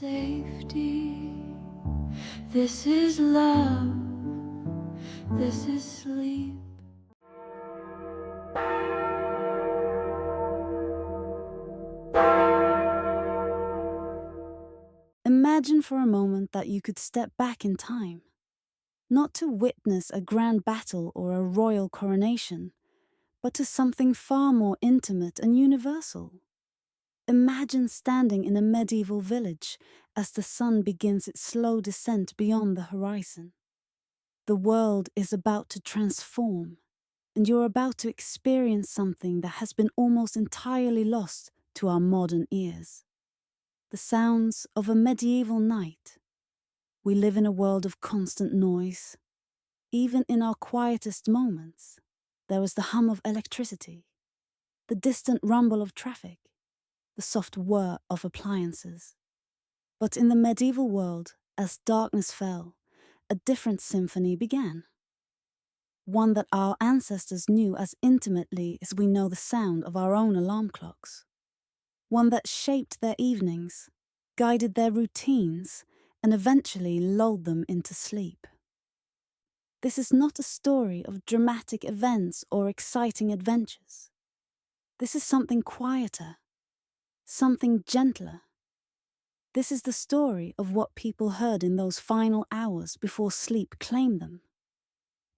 safety. This is love. This is sleep. Imagine for a moment that you could step back in time, not to witness a grand battle or a royal coronation, but to something far more intimate and universal. Imagine standing in a medieval village as the sun begins its slow descent beyond the horizon. The world is about to transform, and you're about to experience something that has been almost entirely lost to our modern ears. The sounds of a medieval night. We live in a world of constant noise. Even in our quietest moments, there was the hum of electricity, the distant rumble of traffic, the soft whir of appliances. But in the medieval world, as darkness fell, a different symphony began. One that our ancestors knew as intimately as we know the sound of our own alarm clocks. One that shaped their evenings, guided their routines, and eventually lulled them into sleep. This is not a story of dramatic events or exciting adventures. This is something quieter, something gentler. This is the story of what people heard in those final hours before sleep claimed them.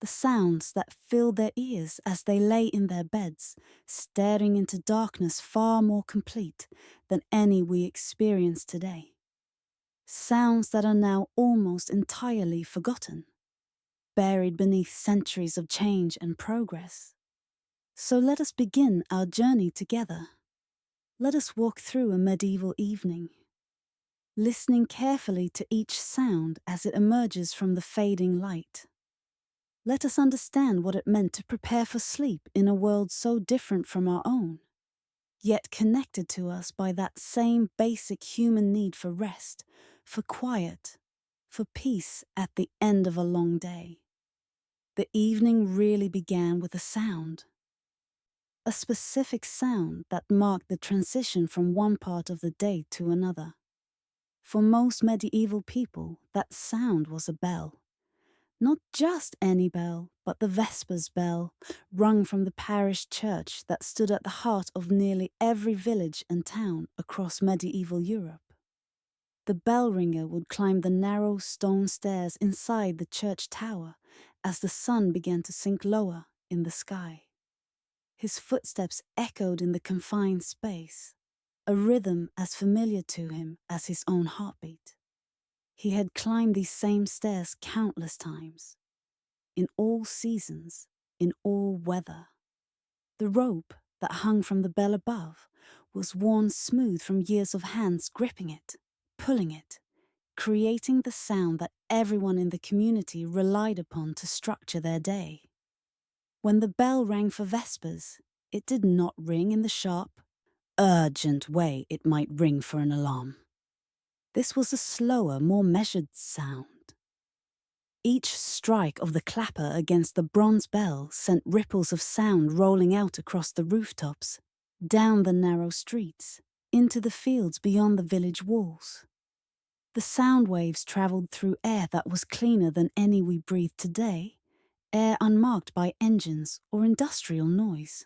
The sounds that filled their ears as they lay in their beds, staring into darkness far more complete than any we experience today. Sounds that are now almost entirely forgotten, buried beneath centuries of change and progress. So let us begin our journey together. Let us walk through a medieval evening, listening carefully to each sound as it emerges from the fading light. Let us understand what it meant to prepare for sleep in a world so different from our own, yet connected to us by that same basic human need for rest, for quiet, for peace at the end of a long day. The evening really began with a sound. A specific sound that marked the transition from one part of the day to another. For most medieval people, that sound was a bell. Not just any bell, but the vespers bell, rung from the parish church that stood at the heart of nearly every village and town across medieval Europe. The bell ringer would climb the narrow stone stairs inside the church tower as the sun began to sink lower in the sky. His footsteps echoed in the confined space, a rhythm as familiar to him as his own heartbeat. He had climbed these same stairs countless times, in all seasons, in all weather. The rope that hung from the bell above was worn smooth from years of hands gripping it, pulling it, creating the sound that everyone in the community relied upon to structure their day. When the bell rang for vespers, it did not ring in the sharp, urgent way it might ring for an alarm. This was a slower, more measured sound. Each strike of the clapper against the bronze bell sent ripples of sound rolling out across the rooftops, down the narrow streets, into the fields beyond the village walls. The sound waves traveled through air that was cleaner than any we breathe today, air unmarked by engines or industrial noise.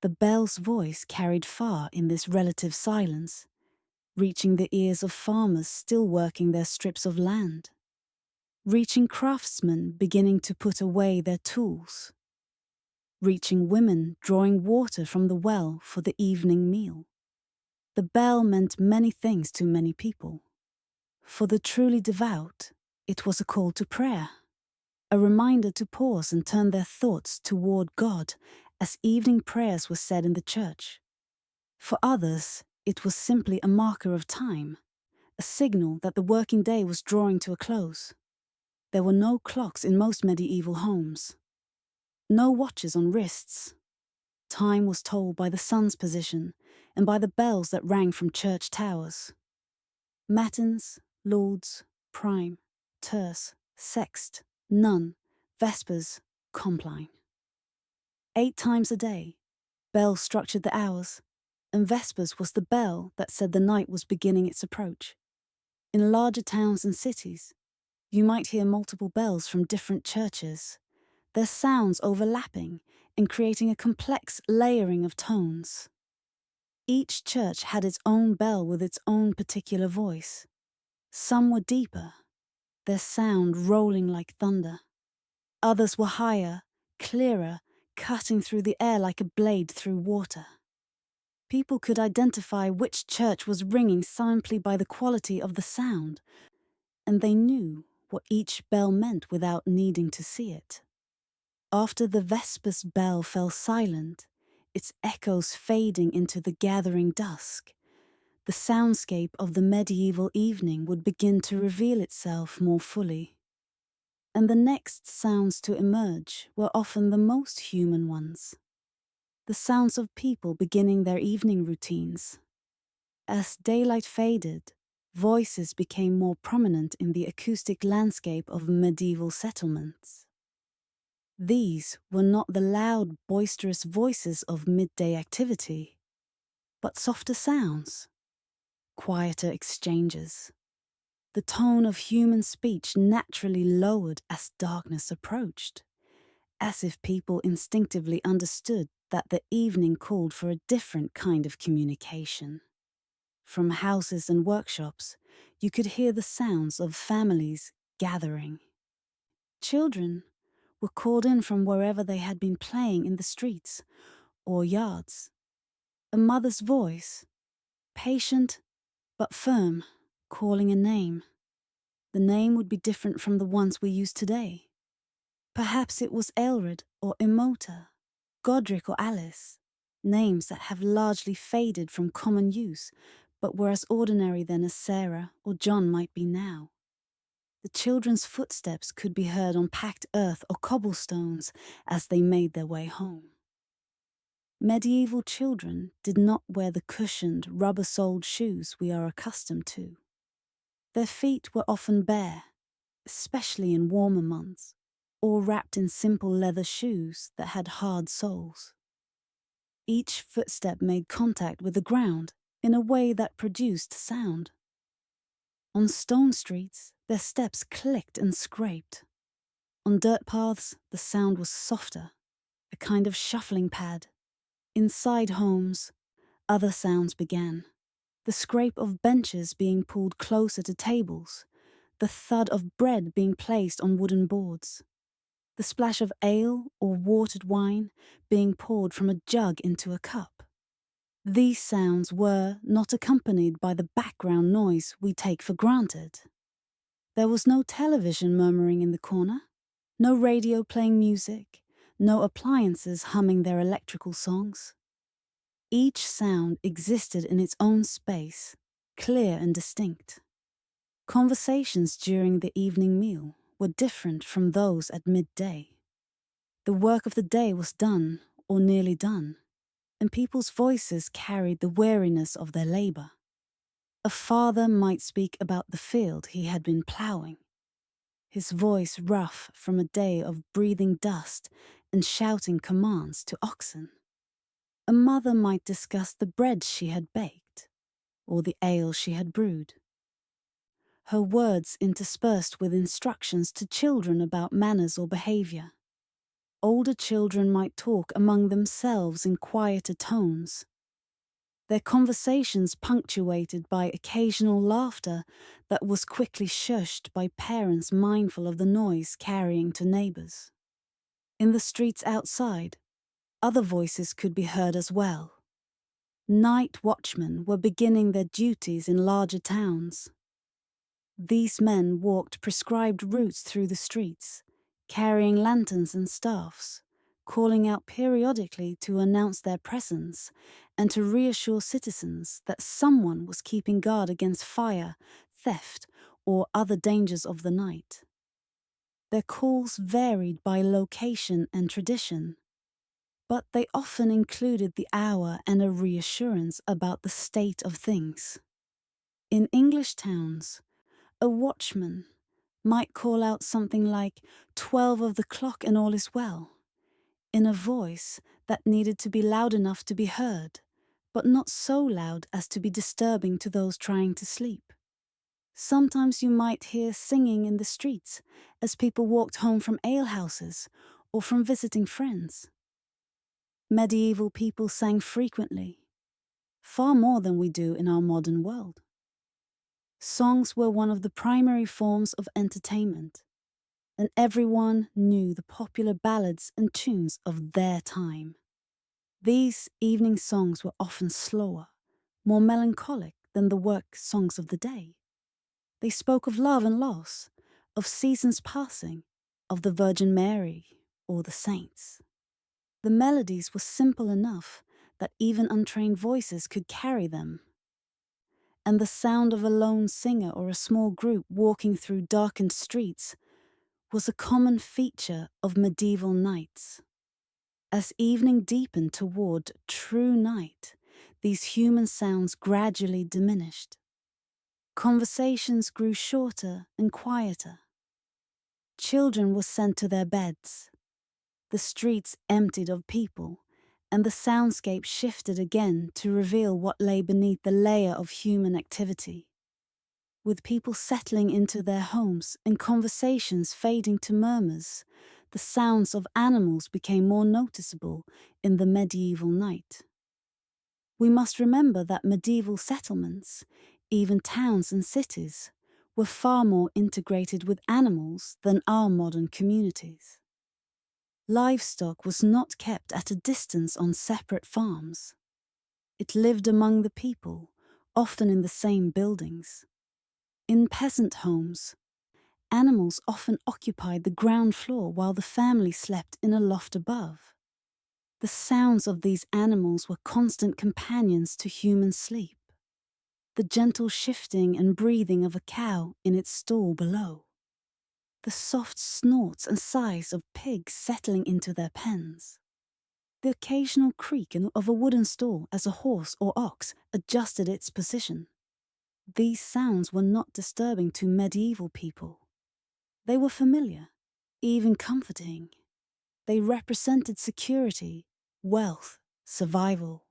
The bell's voice carried far in this relative silence, reaching the ears of farmers still working their strips of land, reaching craftsmen beginning to put away their tools, reaching women drawing water from the well for the evening meal. The bell meant many things to many people. For the truly devout, it was a call to prayer, a reminder to pause and turn their thoughts toward God as evening prayers were said in the church. For others, it was simply a marker of time, a signal that the working day was drawing to a close. There were no clocks in most medieval homes, no watches on wrists. Time was told by the sun's position and by the bells that rang from church towers. Matins, lauds, prime, terce, sext, none, vespers, compline. 8 times a day, bells structured the hours, and vespers was the bell that said the night was beginning its approach. In larger towns and cities, you might hear multiple bells from different churches, their sounds overlapping and creating a complex layering of tones. Each church had its own bell with its own particular voice. Some were deeper, their sound rolling like thunder. Others were higher, clearer, cutting through the air like a blade through water. People could identify which church was ringing simply by the quality of the sound, and they knew what each bell meant without needing to see it. After the vespers bell fell silent, its echoes fading into the gathering dusk, the soundscape of the medieval evening would begin to reveal itself more fully. And the next sounds to emerge were often the most human ones. The sounds of people beginning their evening routines. As daylight faded, voices became more prominent in the acoustic landscape of medieval settlements. These were not the loud, boisterous voices of midday activity, but softer sounds, quieter exchanges. The tone of human speech naturally lowered as darkness approached, as if people instinctively understood that the evening called for a different kind of communication. From houses and workshops, you could hear the sounds of families gathering. Children were called in from wherever they had been playing in the streets or yards. A mother's voice, patient but firm, calling a name. The name would be different from the ones we use today. Perhaps it was Aelred or Imota, Godric or Alice, names that have largely faded from common use, but were as ordinary then as Sarah or John might be now. The children's footsteps could be heard on packed earth or cobblestones as they made their way home. Medieval children did not wear the cushioned, rubber-soled shoes we are accustomed to. Their feet were often bare, especially in warmer months, or wrapped in simple leather shoes that had hard soles. Each footstep made contact with the ground in a way that produced sound. On stone streets, their steps clicked and scraped. On dirt paths, the sound was softer, a kind of shuffling pad. Inside homes, other sounds began. The scrape of benches being pulled closer to tables, the thud of bread being placed on wooden boards, the splash of ale or watered wine being poured from a jug into a cup. These sounds were not accompanied by the background noise we take for granted. There was no television murmuring in the corner, no radio playing music, no appliances humming their electrical songs. Each sound existed in its own space, clear and distinct. Conversations during the evening meal were different from those at midday. The work of the day was done, or nearly done, and people's voices carried the weariness of their labor. A father might speak about the field he had been plowing, his voice rough from a day of breathing dust and shouting commands to oxen. A mother might discuss the bread she had baked, or the ale she had brewed. Her words interspersed with instructions to children about manners or behavior. Older children might talk among themselves in quieter tones, their conversations punctuated by occasional laughter that was quickly shushed by parents mindful of the noise carrying to neighbors. In the streets outside, other voices could be heard as well. Night watchmen were beginning their duties in larger towns. These men walked prescribed routes through the streets, carrying lanterns and staffs, calling out periodically to announce their presence and to reassure citizens that someone was keeping guard against fire, theft, or other dangers of the night. Their calls varied by location and tradition, but they often included the hour and a reassurance about the state of things. In English towns, a watchman might call out something like 12 of the clock and all is well, in a voice that needed to be loud enough to be heard, but not so loud as to be disturbing to those trying to sleep. Sometimes you might hear singing in the streets as people walked home from alehouses or from visiting friends. Medieval people sang frequently, far more than we do in our modern world. Songs were one of the primary forms of entertainment, and everyone knew the popular ballads and tunes of their time. These evening songs were often slower, more melancholic than the work songs of the day. They spoke of love and loss, of seasons passing, of the Virgin Mary or the saints. The melodies were simple enough that even untrained voices could carry them. And the sound of a lone singer or a small group walking through darkened streets was a common feature of medieval nights. As evening deepened toward true night, these human sounds gradually diminished. Conversations grew shorter and quieter. Children were sent to their beds. The streets emptied of people, and the soundscape shifted again to reveal what lay beneath the layer of human activity. With people settling into their homes and conversations fading to murmurs, the sounds of animals became more noticeable in the medieval night. We must remember that medieval settlements, even towns and cities, were far more integrated with animals than our modern communities. Livestock was not kept at a distance on separate farms. It lived among the people, often in the same buildings. In peasant homes, animals often occupied the ground floor while the family slept in a loft above. The sounds of these animals were constant companions to human sleep. The gentle shifting and breathing of a cow in its stall below. The soft snorts and sighs of pigs settling into their pens. The occasional creak of a wooden stall as a horse or ox adjusted its position. These sounds were not disturbing to medieval people. They were familiar, even comforting. They represented security, wealth, survival.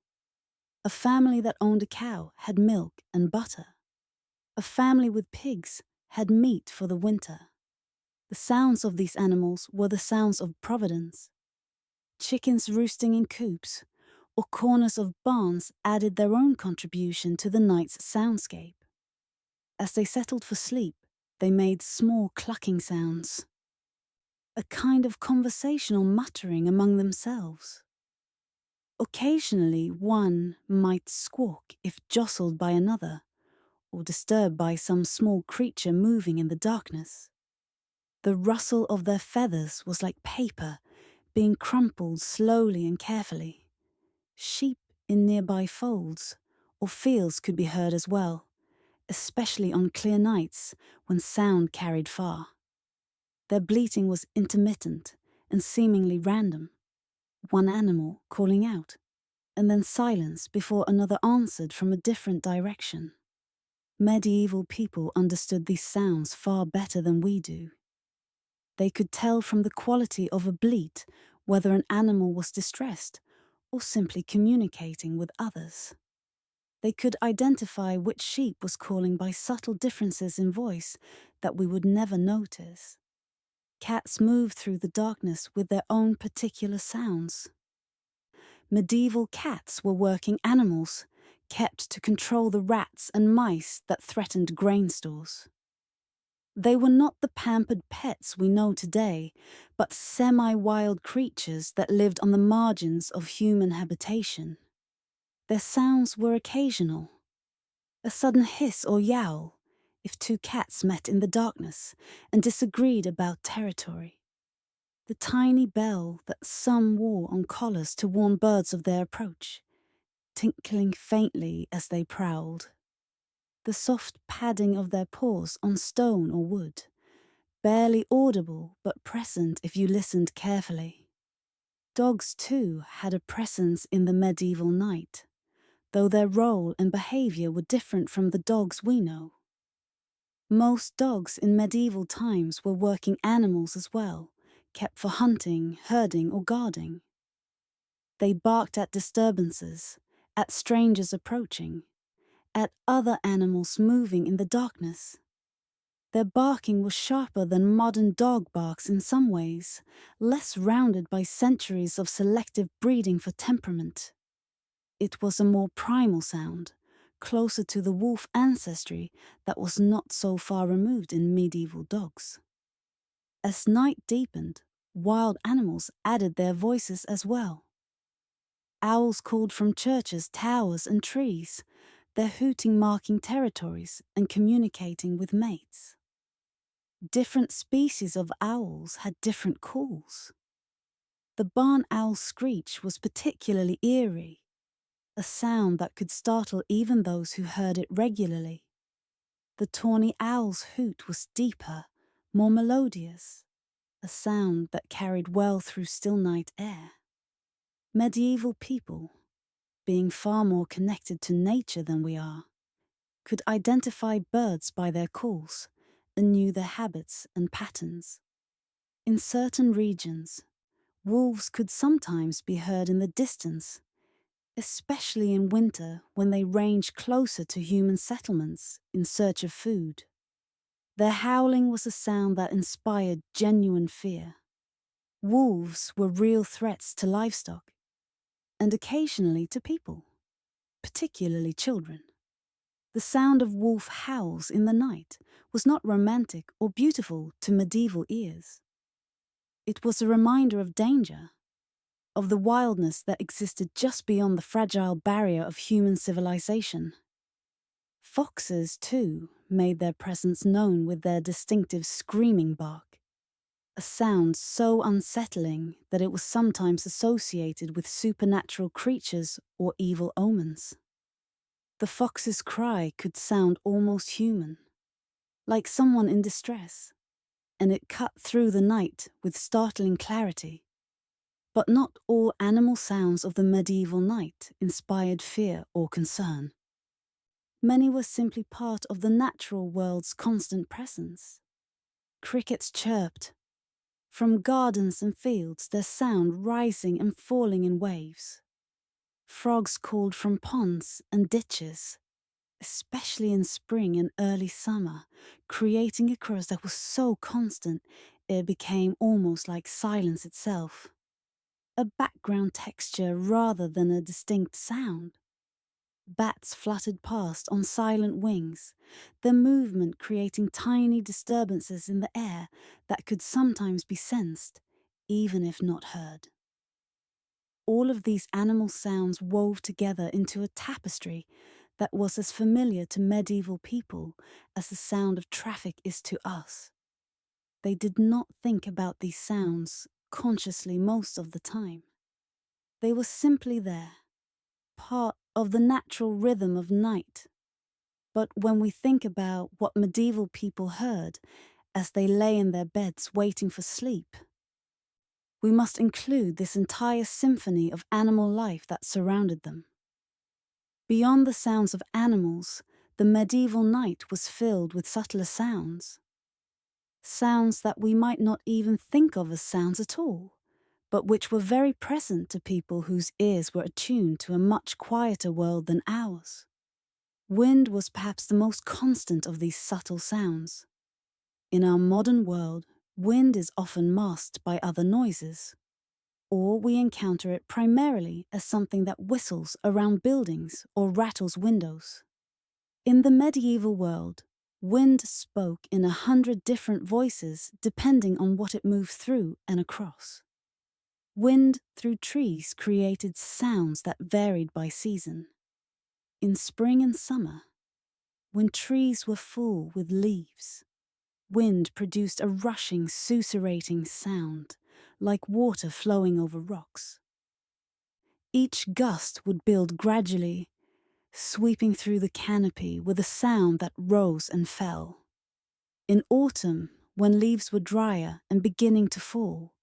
A family that owned a cow had milk and butter. A family with pigs had meat for the winter. The sounds of these animals were the sounds of providence. Chickens roosting in coops or corners of barns added their own contribution to the night's soundscape. As they settled for sleep, they made small clucking sounds, a kind of conversational muttering among themselves. Occasionally, one might squawk if jostled by another, or disturbed by some small creature moving in the darkness. The rustle of their feathers was like paper being crumpled slowly and carefully. Sheep in nearby folds or fields could be heard as well, especially on clear nights when sound carried far. Their bleating was intermittent and seemingly random, one animal calling out, and then silence before another answered from a different direction. Medieval people understood these sounds far better than we do. They could tell from the quality of a bleat whether an animal was distressed or simply communicating with others. They could identify which sheep was calling by subtle differences in voice that we would never notice. Cats moved through the darkness with their own particular sounds. Medieval cats were working animals, kept to control the rats and mice that threatened grain stores. They were not the pampered pets we know today, but semi-wild creatures that lived on the margins of human habitation. Their sounds were occasional. A sudden hiss or yowl, if two cats met in the darkness and disagreed about territory. The tiny bell that some wore on collars to warn birds of their approach, tinkling faintly as they prowled. The soft padding of their paws on stone or wood, barely audible but present if you listened carefully. Dogs, too, had a presence in the medieval night, though their role and behavior were different from the dogs we know. Most dogs in medieval times were working animals as well, kept for hunting, herding, or guarding. They barked at disturbances, at strangers approaching, at other animals moving in the darkness. Their barking was sharper than modern dog barks in some ways, less rounded by centuries of selective breeding for temperament. It was a more primal sound, closer to the wolf ancestry that was not so far removed in medieval dogs. As night deepened, wild animals added their voices as well. Owls called from churches, towers, and trees, their hooting marking territories and communicating with mates. Different species of owls had different calls. The barn owl's screech was particularly eerie, a sound that could startle even those who heard it regularly. The tawny owl's hoot was deeper, more melodious, a sound that carried well through still night air. Medieval people, being far more connected to nature than we are, could identify birds by their calls and knew their habits and patterns. In certain regions, wolves could sometimes be heard in the distance, especially in winter when they range closer to human settlements in search of food. Their howling was a sound that inspired genuine fear. Wolves were real threats to livestock, and occasionally to people, particularly children. The sound of wolf howls in the night was not romantic or beautiful to medieval ears. It was a reminder of danger, of the wildness that existed just beyond the fragile barrier of human civilization. Foxes, too, made their presence known with their distinctive screaming bark, a sound so unsettling that it was sometimes associated with supernatural creatures or evil omens. The fox's cry could sound almost human, like someone in distress, and it cut through the night with startling clarity. But not all animal sounds of the medieval night inspired fear or concern. Many were simply part of the natural world's constant presence. Crickets chirped. From gardens and fields, their sound rising and falling in waves. Frogs called from ponds and ditches, especially in spring and early summer, creating a chorus that was so constant it became almost like silence itself. A background texture rather than a distinct sound. Bats fluttered past on silent wings, their movement creating tiny disturbances in the air that could sometimes be sensed, even if not heard. All of these animal sounds wove together into a tapestry that was as familiar to medieval people as the sound of traffic is to us. They did not think about these sounds consciously most of the time. They were simply there, part of the natural rhythm of night. But when we think about what medieval people heard as they lay in their beds waiting for sleep, we must include this entire symphony of animal life that surrounded them. Beyond the sounds of animals, the medieval night was filled with subtler sounds. Sounds that we might not even think of as sounds at all, but which were very present to people whose ears were attuned to a much quieter world than ours. Wind was perhaps the most constant of these subtle sounds. In our modern world, wind is often masked by other noises, or we encounter it primarily as something that whistles around buildings or rattles windows. In the medieval world, wind spoke in 100 different voices depending on what it moved through and across. Wind through trees created sounds that varied by season. In spring and summer, when trees were full with leaves, wind produced a rushing, susurrating sound, like water flowing over rocks. Each gust would build gradually, sweeping through the canopy with a sound that rose and fell. In autumn, when leaves were drier and beginning to fall,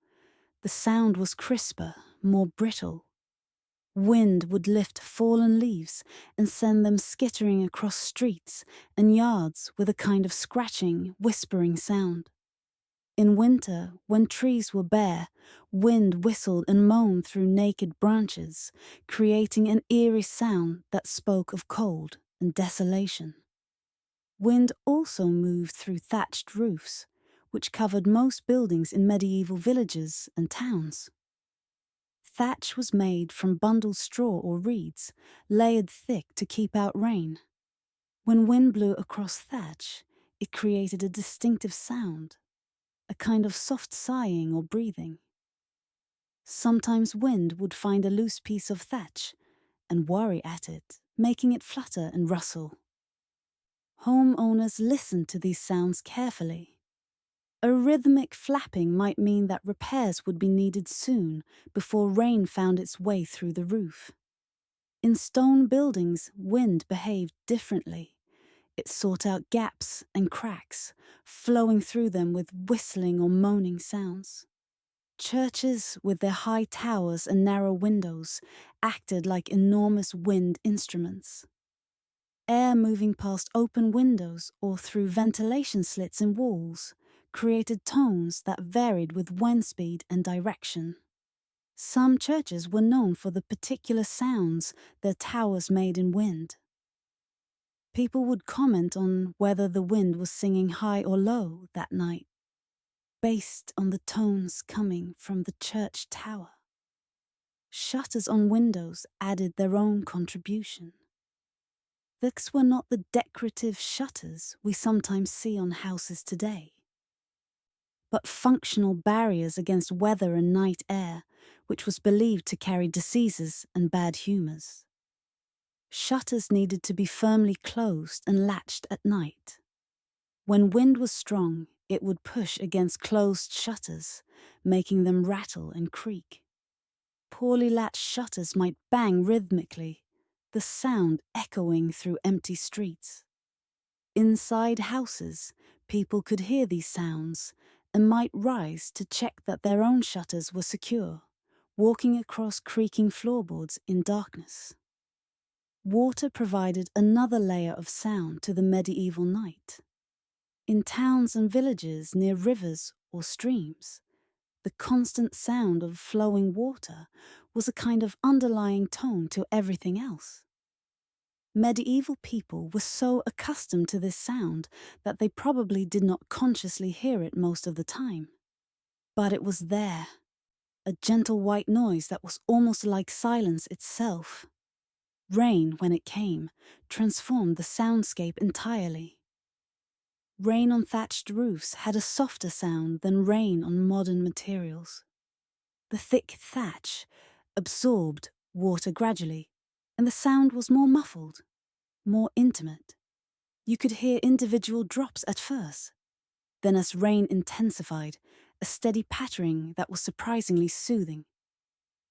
the sound was crisper, more brittle. Wind would lift fallen leaves and send them skittering across streets and yards with a kind of scratching, whispering sound. In winter, when trees were bare, wind whistled and moaned through naked branches, creating an eerie sound that spoke of cold and desolation. Wind also moved through thatched roofs, which covered most buildings in medieval villages and towns. Thatch was made from bundled straw or reeds, layered thick to keep out rain. When wind blew across thatch, it created a distinctive sound, a kind of soft sighing or breathing. Sometimes wind would find a loose piece of thatch and worry at it, making it flutter and rustle. Homeowners listened to these sounds carefully. A rhythmic flapping might mean that repairs would be needed soon before rain found its way through the roof. In stone buildings, wind behaved differently. It sought out gaps and cracks, flowing through them with whistling or moaning sounds. Churches, with their high towers and narrow windows, acted like enormous wind instruments. Air moving past open windows or through ventilation slits in walls created tones that varied with wind speed and direction. Some churches were known for the particular sounds their towers made in wind. People would comment on whether the wind was singing high or low that night, based on the tones coming from the church tower. Shutters on windows added their own contribution. These were not the decorative shutters we sometimes see on houses today, but functional barriers against weather and night air, which was believed to carry diseases and bad humours. Shutters needed to be firmly closed and latched at night. When wind was strong, it would push against closed shutters, making them rattle and creak. Poorly latched shutters might bang rhythmically, the sound echoing through empty streets. Inside houses, people could hear these sounds and might rise to check that their own shutters were secure, walking across creaking floorboards in darkness. Water provided another layer of sound to the medieval night. In towns and villages near rivers or streams, the constant sound of flowing water was a kind of underlying tone to everything else. Medieval people were so accustomed to this sound that they probably did not consciously hear it most of the time. But it was there, a gentle white noise that was almost like silence itself. Rain, when it came, transformed the soundscape entirely. Rain on thatched roofs had a softer sound than rain on modern materials. The thick thatch absorbed water gradually, and the sound was more muffled, more intimate. You could hear individual drops at first. Then as rain intensified, a steady pattering that was surprisingly soothing.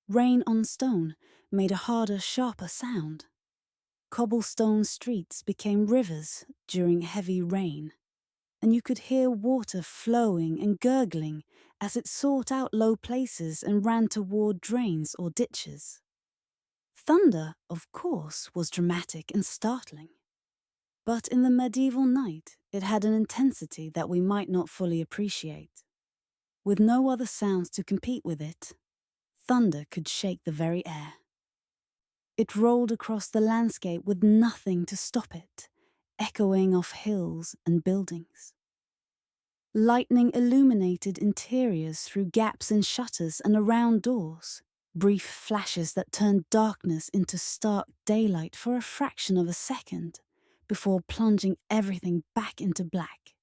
Rain on stone made a harder, sharper sound. Cobblestone streets became rivers during heavy rain, and you could hear water flowing and gurgling as it sought out low places and ran toward drains or ditches. Thunder, of course, was dramatic and startling. But in the medieval night, it had an intensity that we might not fully appreciate. With no other sounds to compete with it, thunder could shake the very air. It rolled across the landscape with nothing to stop it, echoing off hills and buildings. Lightning illuminated interiors through gaps in shutters and around doors, brief flashes that turned darkness into stark daylight for a fraction of a second, before plunging everything back into black.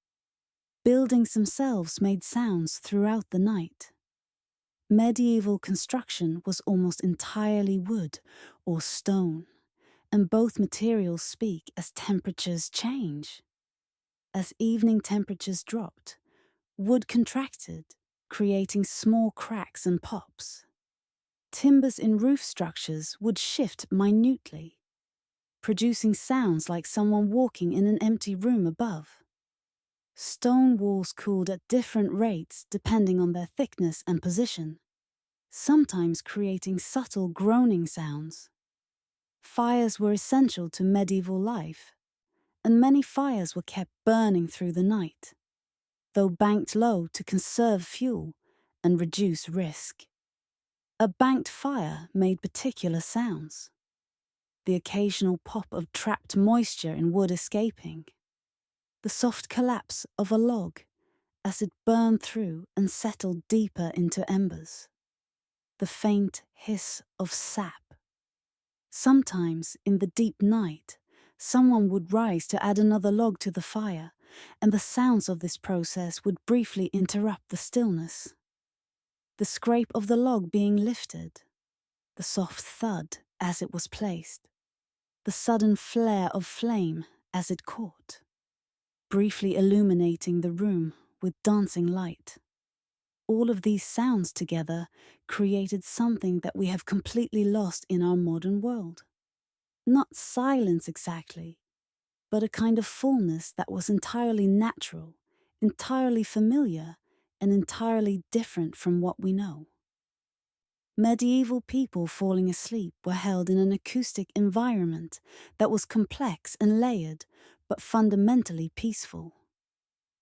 Buildings themselves made sounds throughout the night. Medieval construction was almost entirely wood or stone, and both materials speak as temperatures change. As evening temperatures dropped, wood contracted, creating small cracks and pops. Timbers in roof structures would shift minutely, producing sounds like someone walking in an empty room above. Stone walls cooled at different rates depending on their thickness and position, sometimes creating subtle groaning sounds. Fires were essential to medieval life, and many fires were kept burning through the night, though banked low to conserve fuel and reduce risk. A banked fire made particular sounds, the occasional pop of trapped moisture in wood escaping. the soft collapse of a log as it burned through and settled deeper into embers, the faint hiss of sap. Sometimes, in the deep night, someone would rise to add another log to the fire, and the sounds of this process would briefly interrupt the stillness. The scrape of the log being lifted, the soft thud as it was placed, the sudden flare of flame as it caught, briefly illuminating the room with dancing light. All of these sounds together created something that we have completely lost in our modern world. Not silence exactly, but a kind of fullness that was entirely natural, entirely familiar, and entirely different from what we know. Medieval people falling asleep were held in an acoustic environment that was complex and layered, but fundamentally peaceful.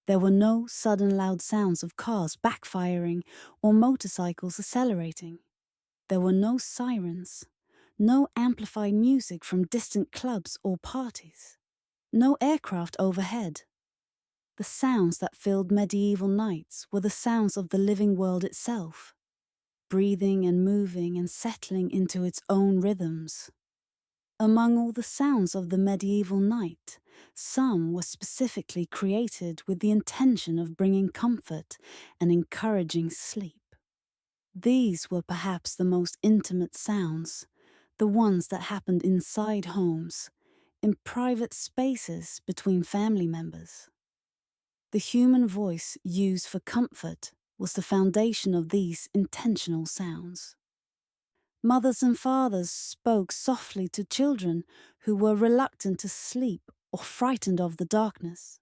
There were no sudden loud sounds of cars backfiring or motorcycles accelerating. There were no sirens, no amplified music from distant clubs or parties, no aircraft overhead. The sounds that filled medieval nights were the sounds of the living world itself, breathing and moving and settling into its own rhythms. Among all the sounds of the medieval night, some were specifically created with the intention of bringing comfort and encouraging sleep. These were perhaps the most intimate sounds, the ones that happened inside homes, in private spaces between family members. The human voice used for comfort was the foundation of these intentional sounds. Mothers and fathers spoke softly to children who were reluctant to sleep or frightened of the darkness.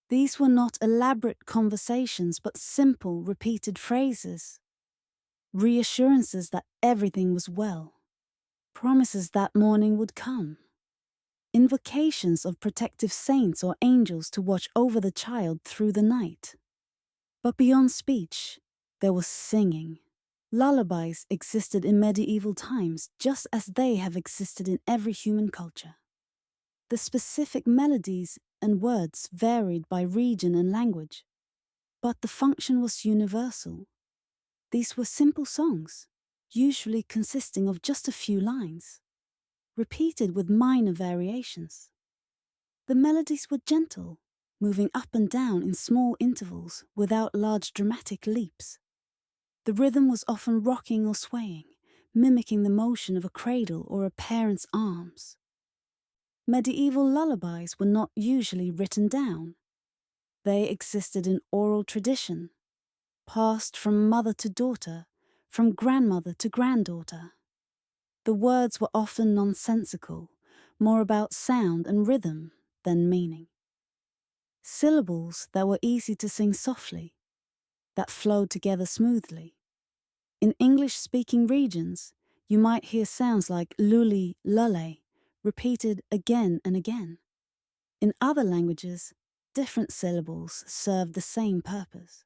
These were not elaborate conversations, but simple, repeated phrases, reassurances that everything was well, promises that morning would come, invocations of protective saints or angels to watch over the child through the night. But beyond speech, there was singing. Lullabies existed in medieval times just as they have existed in every human culture. The specific melodies and words varied by region and language, but the function was universal. These were simple songs, usually consisting of just a few lines, repeated with minor variations. The melodies were gentle, moving up and down in small intervals without large dramatic leaps. The rhythm was often rocking or swaying, mimicking the motion of a cradle or a parent's arms. Medieval lullabies were not usually written down. They existed in oral tradition, passed from mother to daughter, from grandmother to granddaughter. The words were often nonsensical, more about sound and rhythm than meaning. Syllables that were easy to sing softly, that flowed together smoothly. In English-speaking regions, you might hear sounds like luli, lulle, repeated again and again. In other languages, different syllables served the same purpose.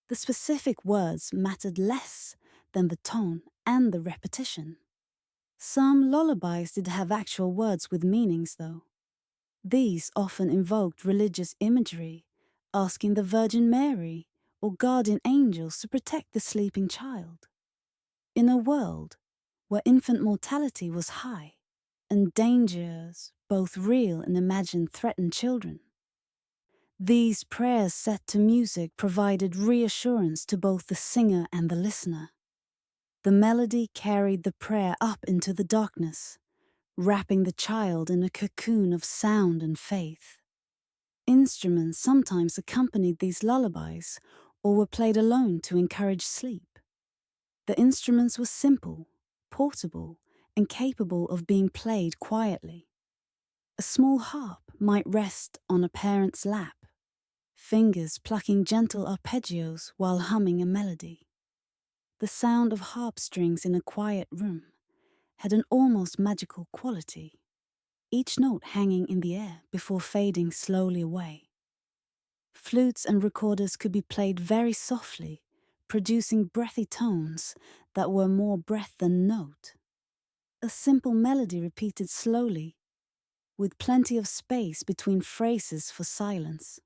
The specific words mattered less than the tone and the repetition. Some lullabies did have actual words with meanings, though. These often invoked religious imagery, asking the Virgin Mary or guardian angels to protect the sleeping child. In a world where infant mortality was high and dangers, both real and imagined, threatened children, these prayers set to music provided reassurance to both the singer and the listener. The melody carried the prayer up into the darkness, wrapping the child in a cocoon of sound and faith. Instruments sometimes accompanied these lullabies or were played alone to encourage sleep. The instruments were simple, portable, and capable of being played quietly. A small harp might rest on a parent's lap, fingers plucking gentle arpeggios while humming a melody. The sound of harp strings in a quiet room had an almost magical quality, each note hanging in the air before fading slowly away. Flutes and recorders could be played very softly, producing breathy tones that were more breath than note. A simple melody repeated slowly with plenty of space between phrases for silence.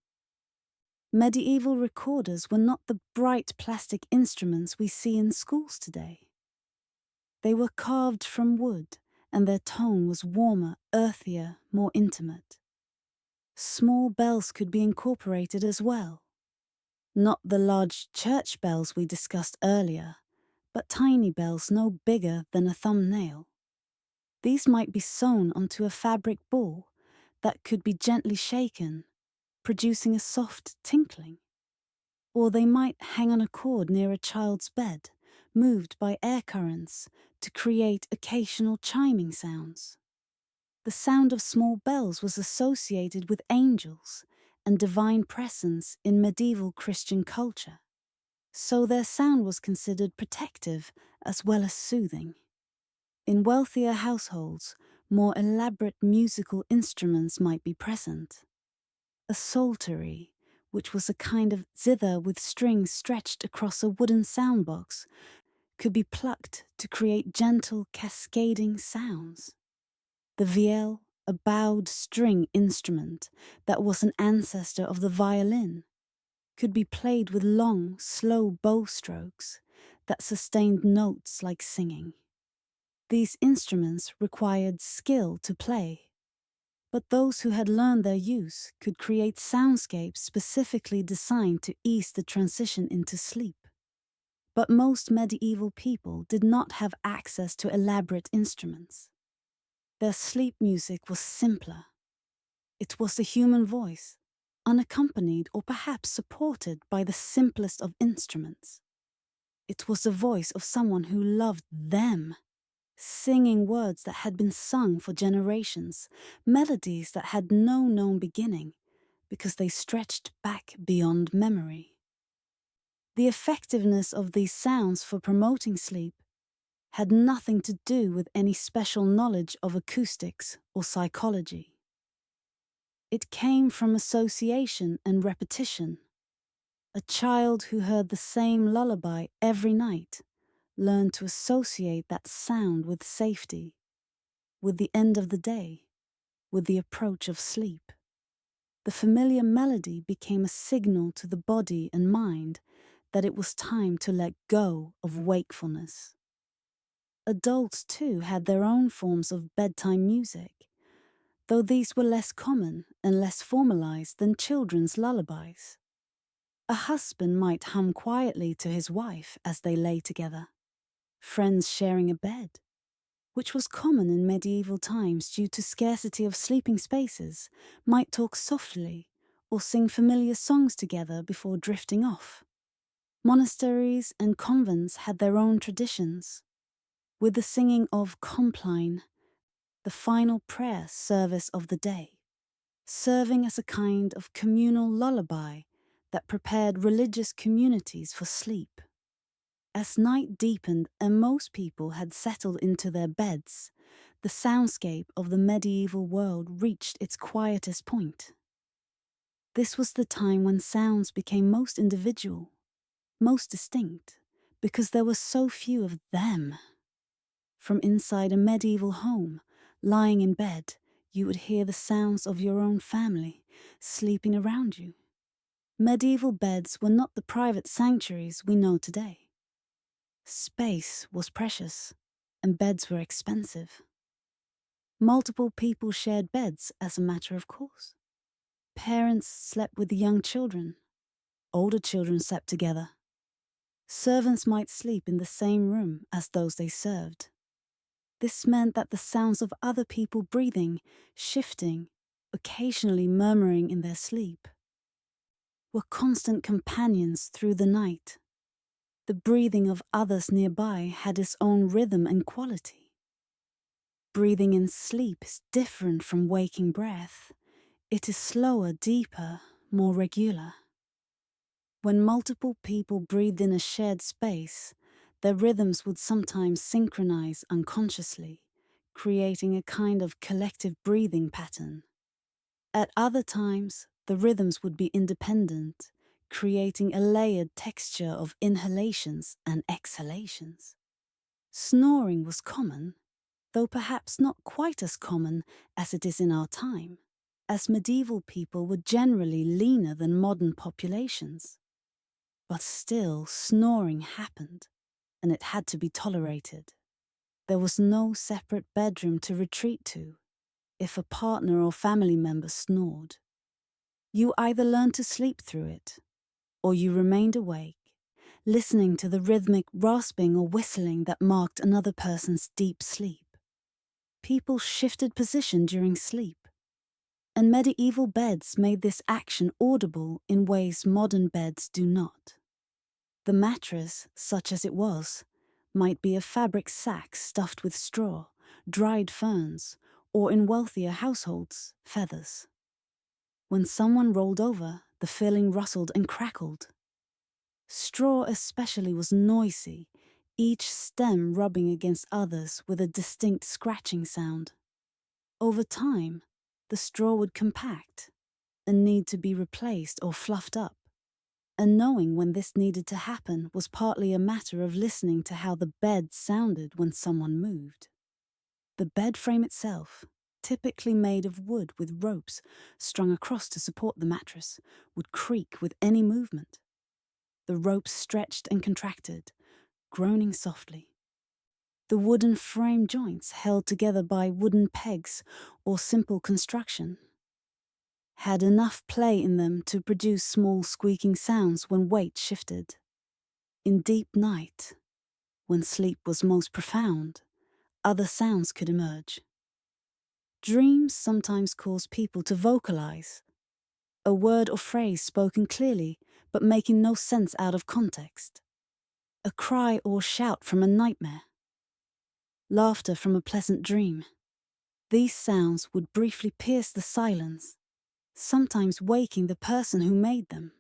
Medieval recorders were not the bright plastic instruments we see in schools today. They were carved from wood, and their tone was warmer, earthier, more intimate. Small bells could be incorporated as well. Not the large church bells we discussed earlier, but tiny bells no bigger than a thumbnail. These might be sewn onto a fabric ball that could be gently shaken, producing a soft tinkling. Or they might hang on a cord near a child's bed, moved by air currents to create occasional chiming sounds. The sound of small bells was associated with angels and divine presence in medieval Christian culture, so their sound was considered protective as well as soothing. In wealthier households, more elaborate musical instruments might be present. A psaltery, which was a kind of zither with strings stretched across a wooden soundbox, could be plucked to create gentle, cascading sounds. The viol, a bowed string instrument that was an ancestor of the violin, could be played with long, slow bow strokes that sustained notes like singing. These instruments required skill to play, but those who had learned their use could create soundscapes specifically designed to ease the transition into sleep. But most medieval people did not have access to elaborate instruments. Their sleep music was simpler. It was the human voice, unaccompanied or perhaps supported by the simplest of instruments. It was the voice of someone who loved them, singing words that had been sung for generations, melodies that had no known beginning, because they stretched back beyond memory. The effectiveness of these sounds for promoting sleep had nothing to do with any special knowledge of acoustics or psychology. It came from association and repetition. A child who heard the same lullaby every night learned to associate that sound with safety, with the end of the day, with the approach of sleep. The familiar melody became a signal to the body and mind that it was time to let go of wakefulness. Adults, too, had their own forms of bedtime music, though these were less common and less formalized than children's lullabies. A husband might hum quietly to his wife as they lay together. Friends sharing a bed, which was common in medieval times due to scarcity of sleeping spaces, might talk softly or sing familiar songs together before drifting off. Monasteries and convents had their own traditions, with the singing of Compline, the final prayer service of the day, serving as a kind of communal lullaby that prepared religious communities for sleep. As night deepened and most people had settled into their beds, the soundscape of the medieval world reached its quietest point. This was the time when sounds became most individual, most distinct, because there were so few of them. From inside a medieval home, lying in bed, you would hear the sounds of your own family sleeping around you. Medieval beds were not the private sanctuaries we know today. Space was precious, and beds were expensive. Multiple people shared beds as a matter of course. Parents slept with the young children. Older children slept together. Servants might sleep in the same room as those they served. This meant that the sounds of other people breathing, shifting, occasionally murmuring in their sleep, were constant companions through the night. The breathing of others nearby had its own rhythm and quality. Breathing in sleep is different from waking breath. It is slower, deeper, more regular. When multiple people breathed in a shared space, their rhythms would sometimes synchronize unconsciously, creating a kind of collective breathing pattern. At other times, the rhythms would be independent, creating a layered texture of inhalations and exhalations. Snoring was common, though perhaps not quite as common as it is in our time, as medieval people were generally leaner than modern populations. But still, snoring happened, and it had to be tolerated. There was no separate bedroom to retreat to if a partner or family member snored. You either learned to sleep through it, or you remained awake, listening to the rhythmic rasping or whistling that marked another person's deep sleep. People shifted position during sleep, and medieval beds made this action audible in ways modern beds do not. The mattress, such as it was, might be a fabric sack stuffed with straw, dried ferns, or in wealthier households, feathers. When someone rolled over, the filling rustled and crackled. Straw especially was noisy, each stem rubbing against others with a distinct scratching sound. Over time, the straw would compact and need to be replaced or fluffed up, and knowing when this needed to happen was partly a matter of listening to how the bed sounded when someone moved. The bed frame itself, typically made of wood with ropes strung across to support the mattress, would creak with any movement. The ropes stretched and contracted, groaning softly. The wooden frame joints, held together by wooden pegs or simple construction, had enough play in them to produce small squeaking sounds when weight shifted. In deep night, when sleep was most profound, other sounds could emerge. Dreams sometimes cause people to vocalize, a word or phrase spoken clearly but making no sense out of context. A cry or shout from a nightmare. Laughter from a pleasant dream. These sounds would briefly pierce the silence, sometimes waking the person who made them,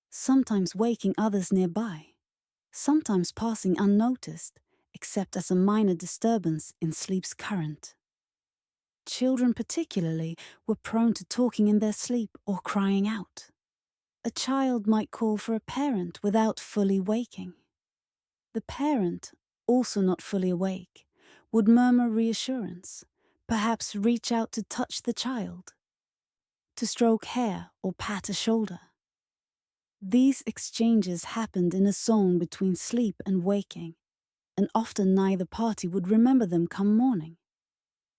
sometimes waking others nearby, sometimes passing unnoticed, except as a minor disturbance in sleep's current. Children particularly were prone to talking in their sleep or crying out. A child might call for a parent without fully waking. The parent, also not fully awake, would murmur reassurance, perhaps reach out to touch the child, to stroke hair or pat a shoulder. These exchanges happened in a zone between sleep and waking, and often neither party would remember them come morning.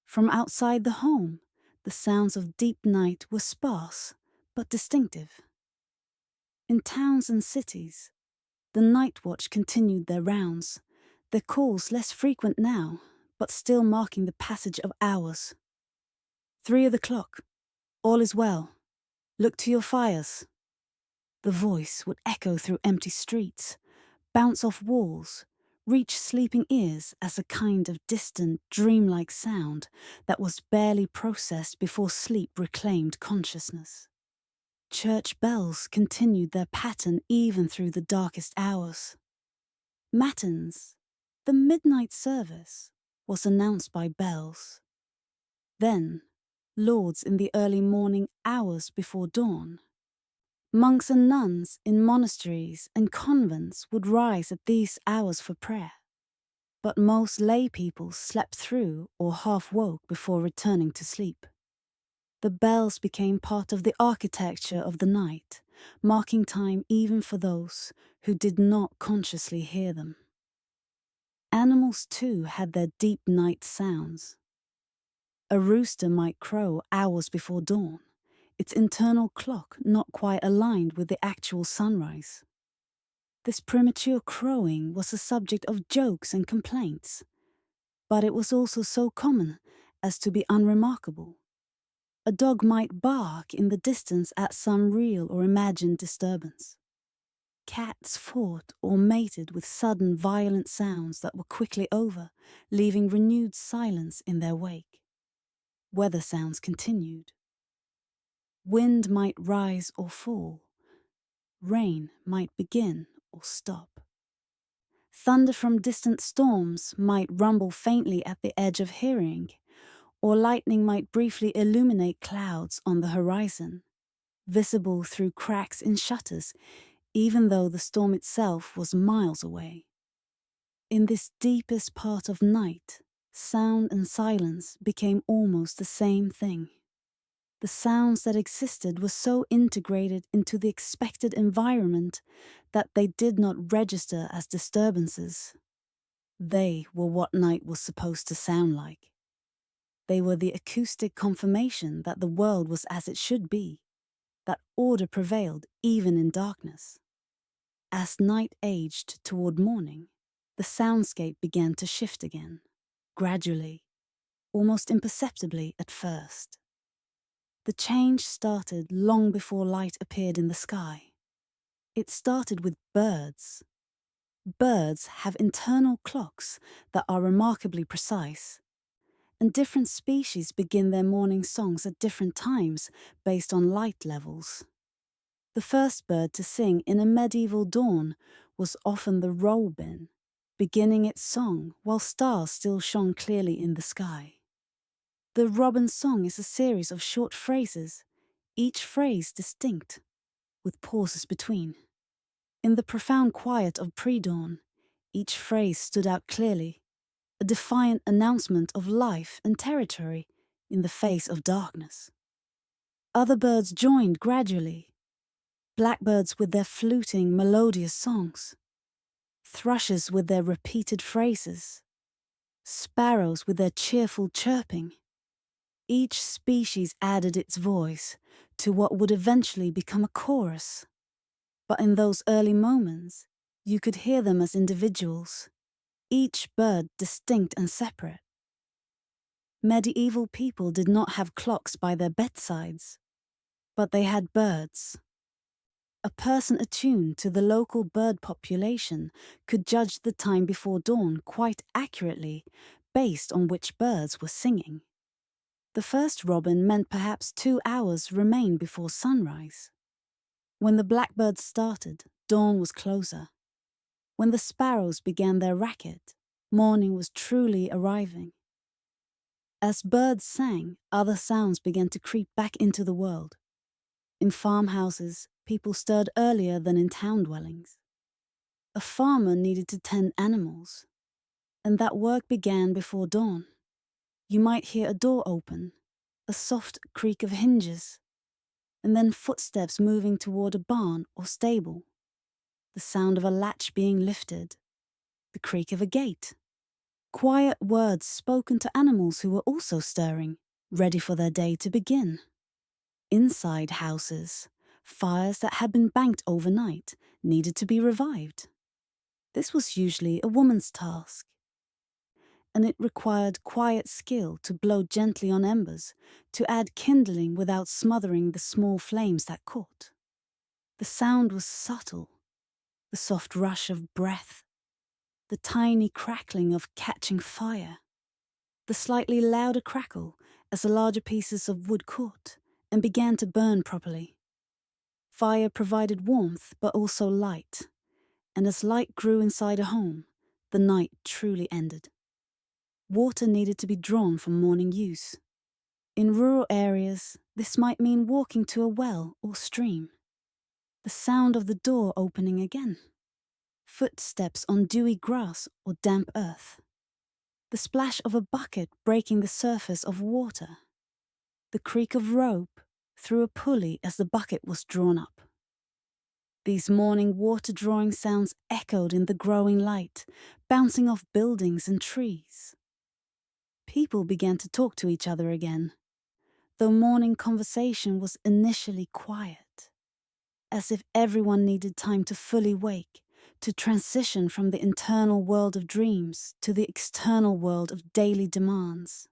From outside the home, the sounds of deep night were sparse but distinctive. In towns and cities, the night watch continued their rounds, their calls less frequent now, but still marking the passage of hours. 3 o'clock, all is well. Look to your fires. The voice would echo through empty streets, bounce off walls, reach sleeping ears as a kind of distant, dreamlike sound that was barely processed before sleep reclaimed consciousness. Church bells continued their pattern even through the darkest hours. Matins, the midnight service, was announced by bells. Then, lauds in the early morning hours before dawn. Monks and nuns in monasteries and convents would rise at these hours for prayer, but most lay people slept through or half woke before returning to sleep. The bells became part of the architecture of the night, marking time even for those who did not consciously hear them. Animals too had their deep night sounds. A rooster might crow hours before dawn, its internal clock not quite aligned with the actual sunrise. This premature crowing was a subject of jokes and complaints, but it was also so common as to be unremarkable. A dog might bark in the distance at some real or imagined disturbance. Cats fought or mated with sudden violent sounds that were quickly over, leaving renewed silence in their wake. Weather sounds continued. Wind might rise or fall. Rain might begin or stop. Thunder from distant storms might rumble faintly at the edge of hearing, or lightning might briefly illuminate clouds on the horizon, visible through cracks in shutters, even though the storm itself was miles away. In this deepest part of night, Sound and silence became almost the same thing. The sounds that existed were so integrated into the expected environment that they did not register as disturbances. They were what night was supposed to sound like. They were the acoustic confirmation that the world was as it should be, that order prevailed even in darkness. As night aged toward morning, the soundscape began to shift again, gradually, almost imperceptibly at first. The change started long before light appeared in the sky. It started with birds. Birds have internal clocks that are remarkably precise, and different species begin their morning songs at different times based on light levels. The first bird to sing in a medieval dawn was often the robin, beginning its song while stars still shone clearly in the sky. The robin's song is a series of short phrases, each phrase distinct, with pauses between. In the profound quiet of pre-dawn, each phrase stood out clearly, a defiant announcement of life and territory in the face of darkness. Other birds joined gradually, blackbirds with their fluting, melodious songs, thrushes with their repeated phrases, sparrows with their cheerful chirping. Each species added its voice to what would eventually become a chorus. But in those early moments, you could hear them as individuals, each bird distinct and separate. Medieval people did not have clocks by their bedsides, but they had birds. A person attuned to the local bird population could judge the time before dawn quite accurately based on which birds were singing. The first robin meant perhaps 2 hours remained before sunrise. When the blackbirds started, dawn was closer. When the sparrows began their racket, morning was truly arriving. As birds sang, other sounds began to creep back into the world. In farmhouses, people stirred earlier than in town dwellings. A farmer needed to tend animals, and that work began before dawn. You might hear a door open, a soft creak of hinges, and then footsteps moving toward a barn or stable, the sound of a latch being lifted, the creak of a gate. Quiet words spoken to animals who were also stirring, ready for their day to begin. Inside houses, fires that had been banked overnight needed to be revived. This was usually a woman's task, and it required quiet skill to blow gently on embers, to add kindling without smothering the small flames that caught. The sound was subtle, the soft rush of breath, the tiny crackling of catching fire, the slightly louder crackle as the larger pieces of wood caught and began to burn properly. Fire provided warmth but also light, and as light grew inside a home, the night truly ended. Water needed to be drawn for morning use. In rural areas, this might mean walking to a well or stream. The sound of the door opening again. Footsteps on dewy grass or damp earth. The splash of a bucket breaking the surface of water. The creak of rope through a pulley as the bucket was drawn up. These morning water-drawing sounds echoed in the growing light, bouncing off buildings and trees. People began to talk to each other again, though morning conversation was initially quiet, as if everyone needed time to fully wake, to transition from the internal world of dreams to the external world of daily demands.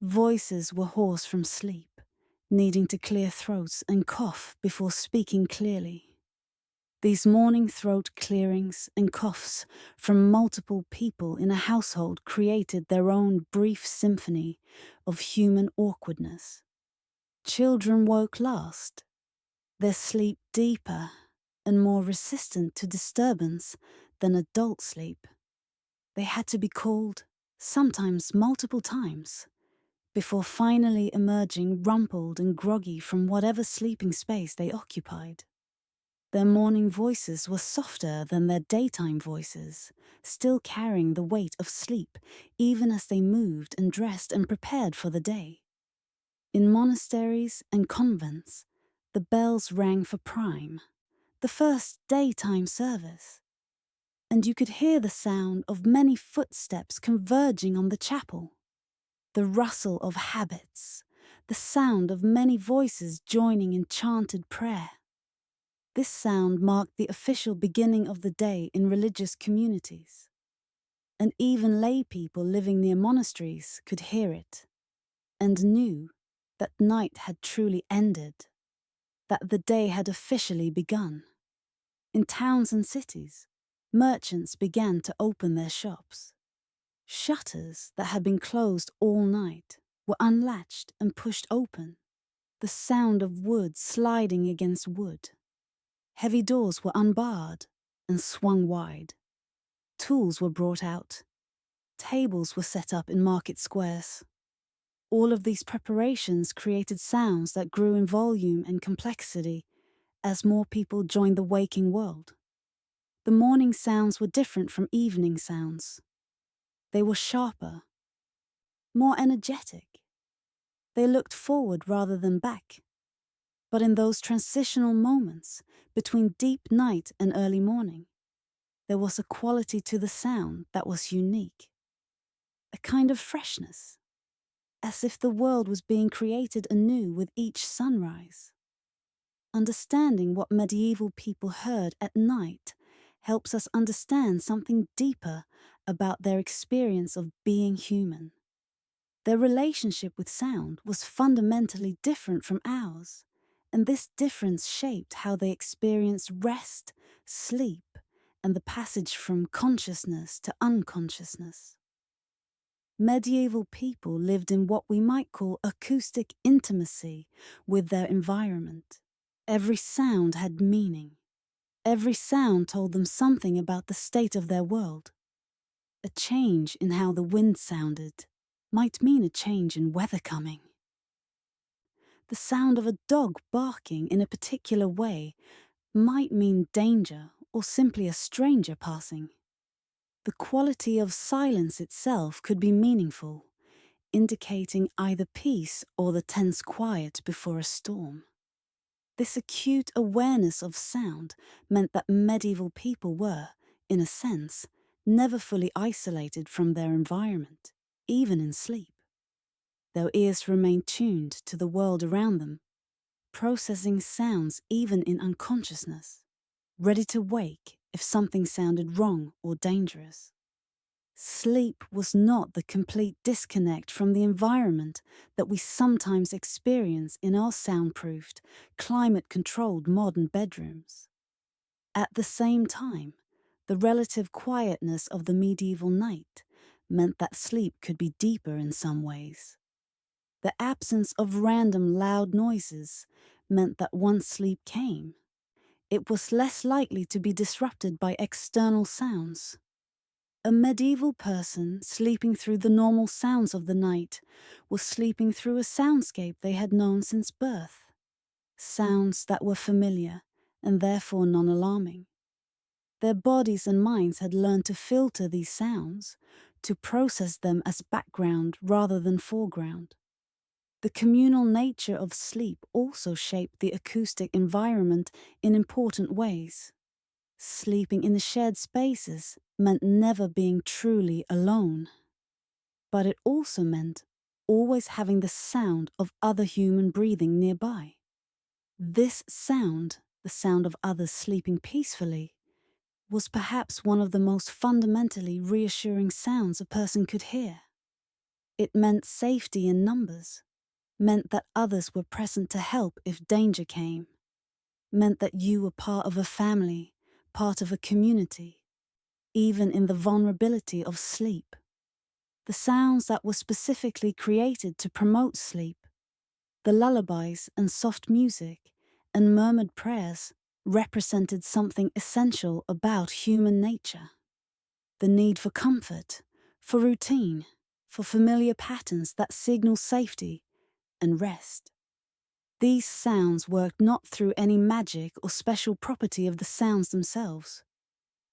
Voices were hoarse from sleep, needing to clear throats and cough before speaking clearly. These morning throat clearings and coughs from multiple people in a household created their own brief symphony of human awkwardness. Children woke last, their sleep deeper and more resistant to disturbance than adult sleep. They had to be called, sometimes multiple times, before finally emerging rumpled and groggy from whatever sleeping space they occupied. Their morning voices were softer than their daytime voices, still carrying the weight of sleep, even as they moved and dressed and prepared for the day. In monasteries and convents, the bells rang for prime, the first daytime service, and you could hear the sound of many footsteps converging on the chapel, the rustle of habits, the sound of many voices joining in chanted prayer. This sound marked the official beginning of the day in religious communities, and even lay people living near monasteries could hear it, and knew that night had truly ended, that the day had officially begun. In towns and cities, merchants began to open their shops. Shutters that had been closed all night were unlatched and pushed open, the sound of wood sliding against wood. Heavy doors were unbarred and swung wide. Tools were brought out. Tables were set up in market squares. All of these preparations created sounds that grew in volume and complexity as more people joined the waking world. The morning sounds were different from evening sounds. They were sharper, more energetic. They looked forward rather than back. But in those transitional moments between deep night and early morning, there was a quality to the sound that was unique, a kind of freshness, as if the world was being created anew with each sunrise. Understanding what medieval people heard at night helps us understand something deeper about their experience of being human. Their relationship with sound was fundamentally different from ours, and this difference shaped how they experienced rest, sleep, and the passage from consciousness to unconsciousness. Medieval people lived in what we might call acoustic intimacy with their environment. Every sound had meaning. Every sound told them something about the state of their world. A change in how the wind sounded might mean a change in weather coming. The sound of a dog barking in a particular way might mean danger or simply a stranger passing. The quality of silence itself could be meaningful, indicating either peace or the tense quiet before a storm. This acute awareness of sound meant that medieval people were, in a sense, never fully isolated from their environment, even in sleep. Their ears remained tuned to the world around them, processing sounds even in unconsciousness, ready to wake if something sounded wrong or dangerous. Sleep was not the complete disconnect from the environment that we sometimes experience in our soundproofed, climate-controlled modern bedrooms. At the same time, the relative quietness of the medieval night meant that sleep could be deeper in some ways. The absence of random loud noises meant that once sleep came, it was less likely to be disrupted by external sounds. A medieval person sleeping through the normal sounds of the night was sleeping through a soundscape they had known since birth. Sounds that were familiar and therefore non-alarming. Their bodies and minds had learned to filter these sounds, to process them as background rather than foreground. The communal nature of sleep also shaped the acoustic environment in important ways. Sleeping in shared spaces meant never being truly alone. But it also meant always having the sound of other human breathing nearby. This sound, the sound of others sleeping peacefully, was perhaps one of the most fundamentally reassuring sounds a person could hear. It meant safety in numbers, meant that others were present to help if danger came, meant that you were part of a family, part of a community, even in the vulnerability of sleep. The sounds that were specifically created to promote sleep, the lullabies and soft music and murmured prayers represented something essential about human nature. The need for comfort, for routine, for familiar patterns that signal safety and rest. These sounds worked not through any magic or special property of the sounds themselves,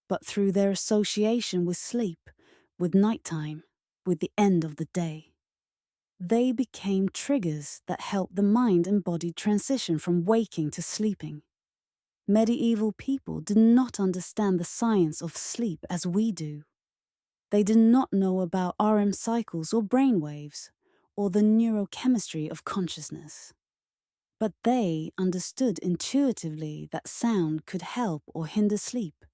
but through their association with sleep, with nighttime, with the end of the day. They became triggers that helped the mind and body transition from waking to sleeping. Medieval people did not understand the science of sleep as we do. They did not know about RM cycles or brain waves, or the neurochemistry of consciousness. But they understood intuitively that sound could help or hinder sleep,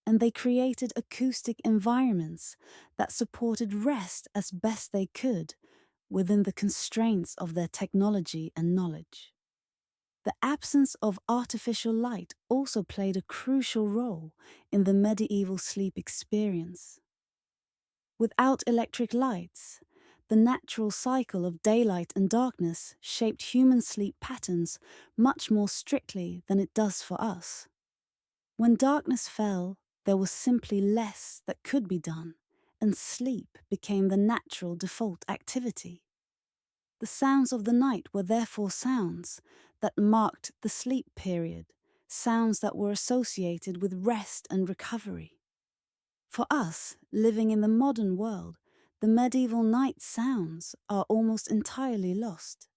and they created acoustic environments that supported rest as best they could within the constraints of their technology and knowledge. The absence of artificial light also played a crucial role in the medieval sleep experience. Without electric lights, the natural cycle of daylight and darkness shaped human sleep patterns much more strictly than it does for us. When darkness fell, there was simply less that could be done, and sleep became the natural default activity. The sounds of the night were therefore sounds that marked the sleep period, sounds that were associated with rest and recovery. For us, living in the modern world, the medieval night sounds are almost entirely lost.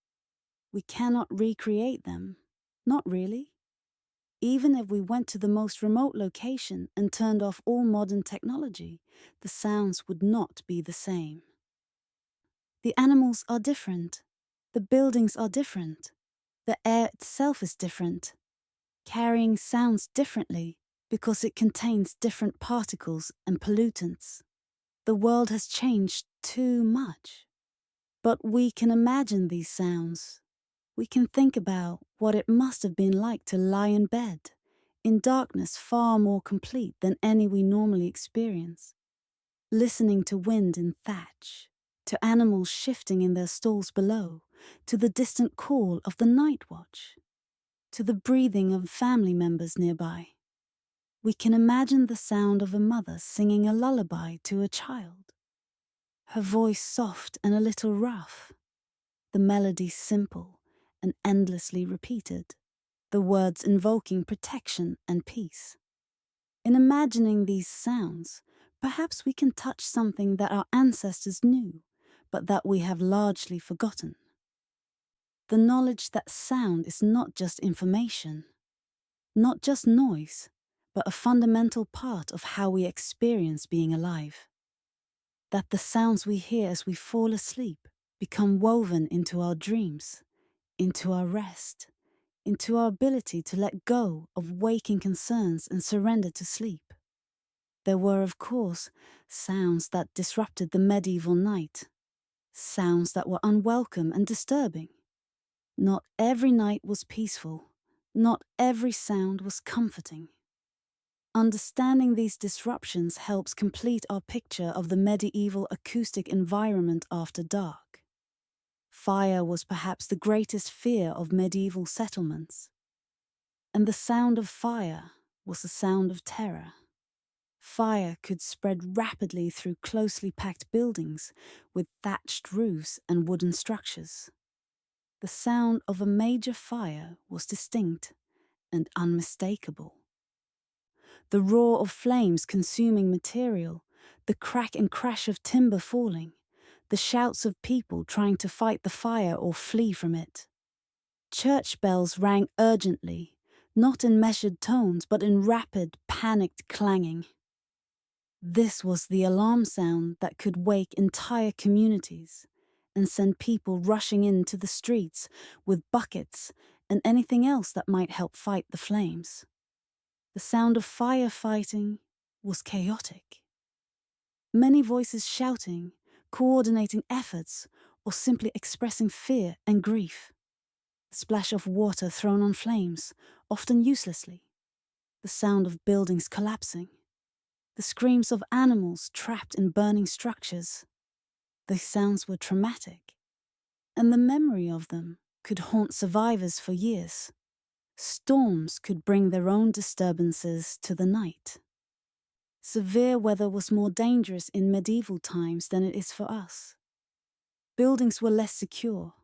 We cannot recreate them, not really. Even if we went to the most remote location and turned off all modern technology, the sounds would not be the same. The animals are different. The buildings are different. The air itself is different, carrying sounds differently because it contains different particles and pollutants. The world has changed too much. But we can imagine these sounds. We can think about what it must have been like to lie in bed, in darkness far more complete than any we normally experience, listening to wind in thatch, to animals shifting in their stalls below, to the distant call of the night watch, to the breathing of family members nearby. We can imagine the sound of a mother singing a lullaby to a child, her voice soft and a little rough, the melody simple and endlessly repeated, the words invoking protection and peace. In imagining these sounds, perhaps we can touch something that our ancestors knew, but that we have largely forgotten. The knowledge that sound is not just information, not just noise, but a fundamental part of how we experience being alive. That the sounds we hear as we fall asleep become woven into our dreams, into our rest, into our ability to let go of waking concerns and surrender to sleep. There were, of course, sounds that disrupted the medieval night, sounds that were unwelcome and disturbing. Not every night was peaceful, not every sound was comforting. Understanding these disruptions helps complete our picture of the medieval acoustic environment after dark. Fire was perhaps the greatest fear of medieval settlements, and the sound of fire was the sound of terror. Fire could spread rapidly through closely packed buildings with thatched roofs and wooden structures. The sound of a major fire was distinct and unmistakable. The roar of flames consuming material, the crack and crash of timber falling, the shouts of people trying to fight the fire or flee from it. Church bells rang urgently, not in measured tones but in rapid, panicked clanging. This was the alarm sound that could wake entire communities and send people rushing into the streets with buckets and anything else that might help fight the flames. The sound of firefighting was chaotic. Many voices shouting, coordinating efforts, or simply expressing fear and grief. The splash of water thrown on flames, often uselessly. The sound of buildings collapsing. The screams of animals trapped in burning structures. These sounds were traumatic, and the memory of them could haunt survivors for years. Storms could bring their own disturbances to the night. Severe weather was more dangerous in medieval times than it is for us. Buildings were less secure.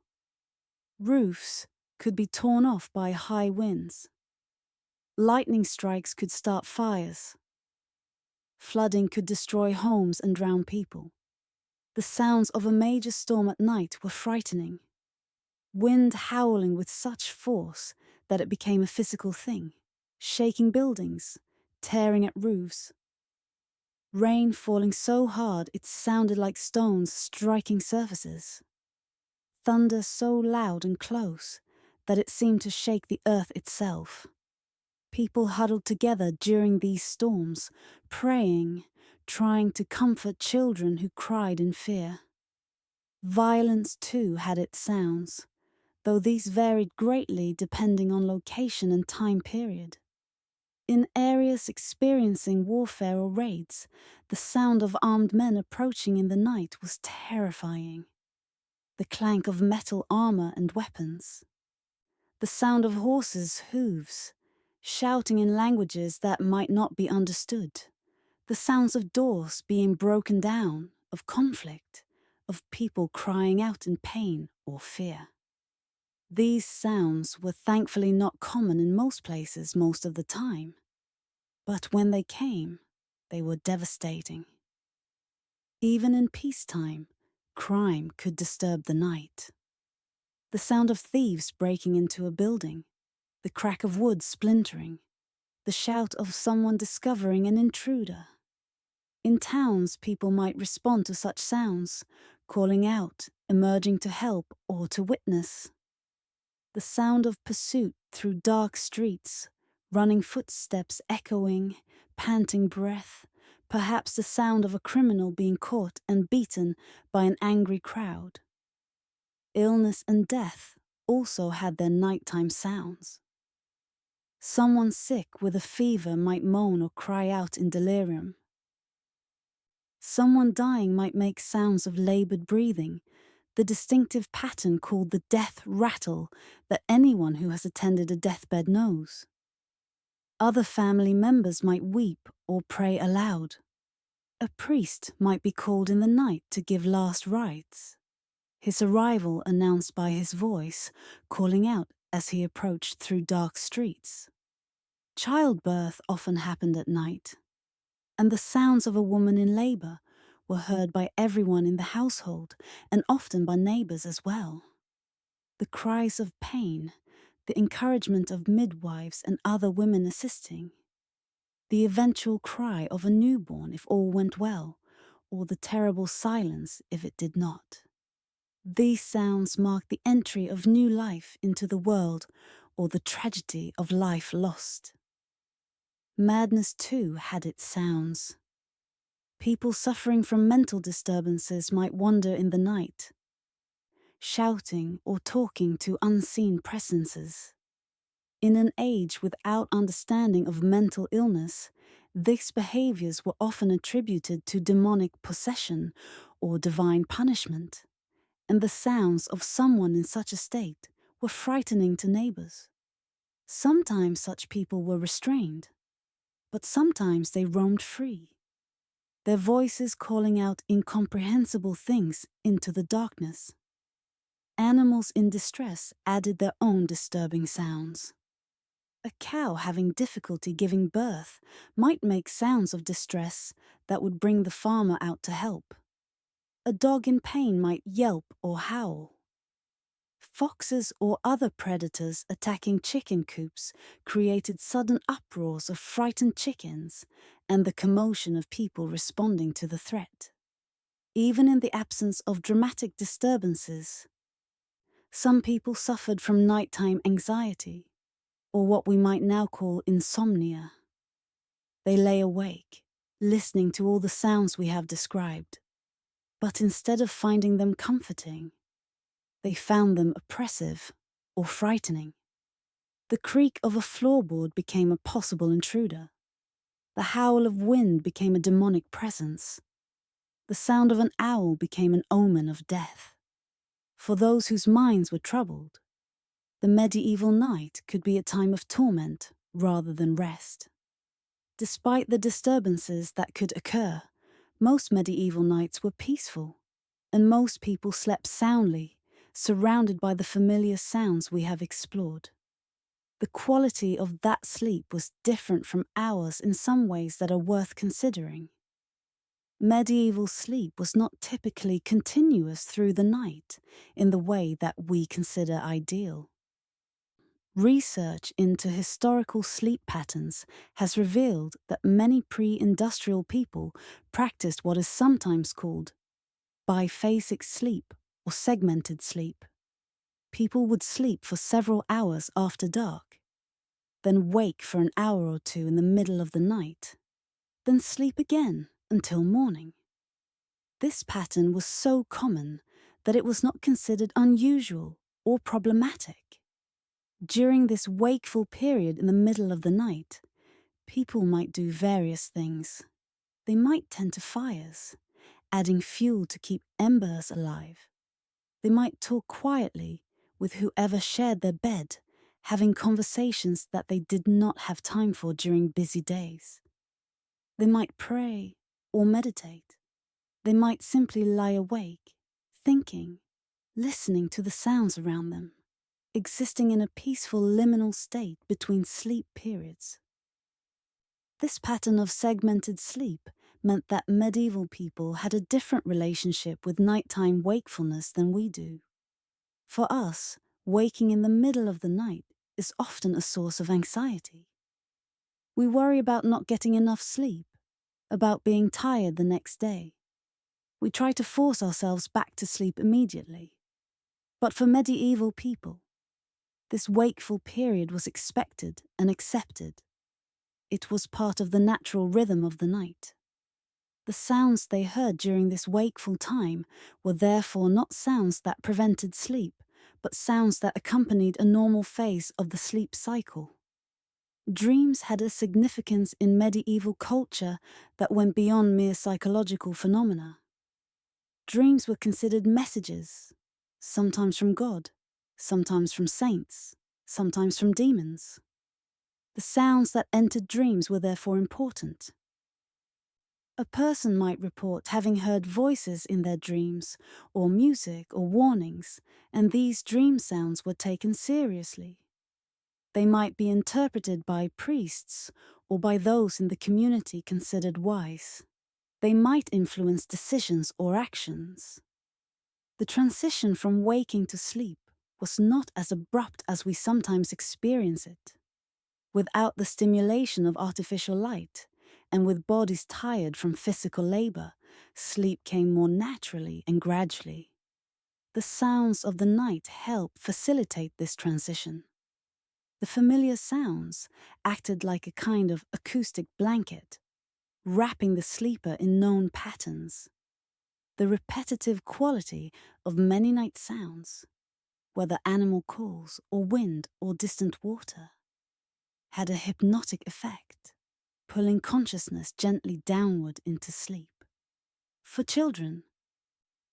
Roofs, could be torn off by high winds. Lightning strikes could start fires. Flooding could destroy homes and drown people. The sounds of a major storm at night were frightening. Wind howling with such force that it became a physical thing, shaking buildings, tearing at roofs. Rain falling so hard it sounded like stones striking surfaces. Thunder so loud and close that it seemed to shake the earth itself. People huddled together during these storms, praying, trying to comfort children who cried in fear. Violence, too, had its sounds, though these varied greatly depending on location and time period. In areas experiencing warfare or raids, the sound of armed men approaching in the night was terrifying. The clank of metal armor and weapons. The sound of horses' hooves, shouting in languages that might not be understood. The sounds of doors being broken down, of conflict, of people crying out in pain or fear. These sounds were thankfully not common in most places most of the time. But when they came, they were devastating. Even in peacetime, crime could disturb the night. The sound of thieves breaking into a building, the crack of wood splintering, the shout of someone discovering an intruder. In towns, people might respond to such sounds, calling out, emerging to help or to witness. The sound of pursuit through dark streets, running footsteps echoing, panting breath, perhaps the sound of a criminal being caught and beaten by an angry crowd. Illness and death also had their nighttime sounds. Someone sick with a fever might moan or cry out in delirium. Someone dying might make sounds of labored breathing, the distinctive pattern called the death rattle that anyone who has attended a deathbed knows. Other family members might weep or pray aloud. A priest might be called in the night to give last rites, his arrival announced by his voice, calling out as he approached through dark streets. Childbirth often happened at night, and the sounds of a woman in labor were heard by everyone in the household and often by neighbors as well. The cries of pain, the encouragement of midwives and other women assisting, the eventual cry of a newborn if all went well, or the terrible silence if it did not. These sounds mark the entry of new life into the world or the tragedy of life lost. Madness, too, had its sounds. People suffering from mental disturbances might wander in the night, shouting or talking to unseen presences. In an age without understanding of mental illness, these behaviors were often attributed to demonic possession or divine punishment, and the sounds of someone in such a state were frightening to neighbors. Sometimes such people were restrained, but sometimes they roamed free, their voices calling out incomprehensible things into the darkness. Animals in distress added their own disturbing sounds. A cow having difficulty giving birth might make sounds of distress that would bring the farmer out to help. A dog in pain might yelp or howl. Foxes or other predators attacking chicken coops created sudden uproars of frightened chickens and the commotion of people responding to the threat. Even in the absence of dramatic disturbances, some people suffered from nighttime anxiety, or what we might now call insomnia. They lay awake, listening to all the sounds we have described, but instead of finding them comforting, they found them oppressive or frightening. The creak of a floorboard became a possible intruder. The howl of wind became a demonic presence. The sound of an owl became an omen of death. For those whose minds were troubled, the medieval night could be a time of torment rather than rest. Despite the disturbances that could occur, most medieval nights were peaceful, and most people slept soundly, surrounded by the familiar sounds we have explored. The quality of that sleep was different from ours in some ways that are worth considering. Medieval sleep was not typically continuous through the night in the way that we consider ideal. Research into historical sleep patterns has revealed that many pre-industrial people practiced what is sometimes called biphasic sleep or segmented sleep. People would sleep for several hours after dark, then wake for an hour or two in the middle of the night, then sleep again until morning. This pattern was so common that it was not considered unusual or problematic. During this wakeful period in the middle of the night, people might do various things. They might tend to fires, adding fuel to keep embers alive. They might talk quietly with whoever shared their bed, having conversations that they did not have time for during busy days. They might pray or meditate. They might simply lie awake, thinking, listening to the sounds around them, existing in a peaceful liminal state between sleep periods. This pattern of segmented sleep meant that medieval people had a different relationship with nighttime wakefulness than we do. For us, waking in the middle of the night is often a source of anxiety. We worry about not getting enough sleep, about being tired the next day. We try to force ourselves back to sleep immediately. But for medieval people, this wakeful period was expected and accepted. It was part of the natural rhythm of the night. The sounds they heard during this wakeful time were therefore not sounds that prevented sleep, but sounds that accompanied a normal phase of the sleep cycle. Dreams had a significance in medieval culture that went beyond mere psychological phenomena. Dreams were considered messages, sometimes from God, sometimes from saints, sometimes from demons. The sounds that entered dreams were therefore important. A person might report having heard voices in their dreams, or music or warnings, and these dream sounds were taken seriously. They might be interpreted by priests or by those in the community considered wise. They might influence decisions or actions. The transition from waking to sleep was not as abrupt as we sometimes experience it. Without the stimulation of artificial light, and with bodies tired from physical labor, sleep came more naturally and gradually. The sounds of the night help facilitate this transition. The familiar sounds acted like a kind of acoustic blanket, wrapping the sleeper in known patterns. The repetitive quality of many night sounds, whether animal calls or wind or distant water, had a hypnotic effect, pulling consciousness gently downward into sleep. For children,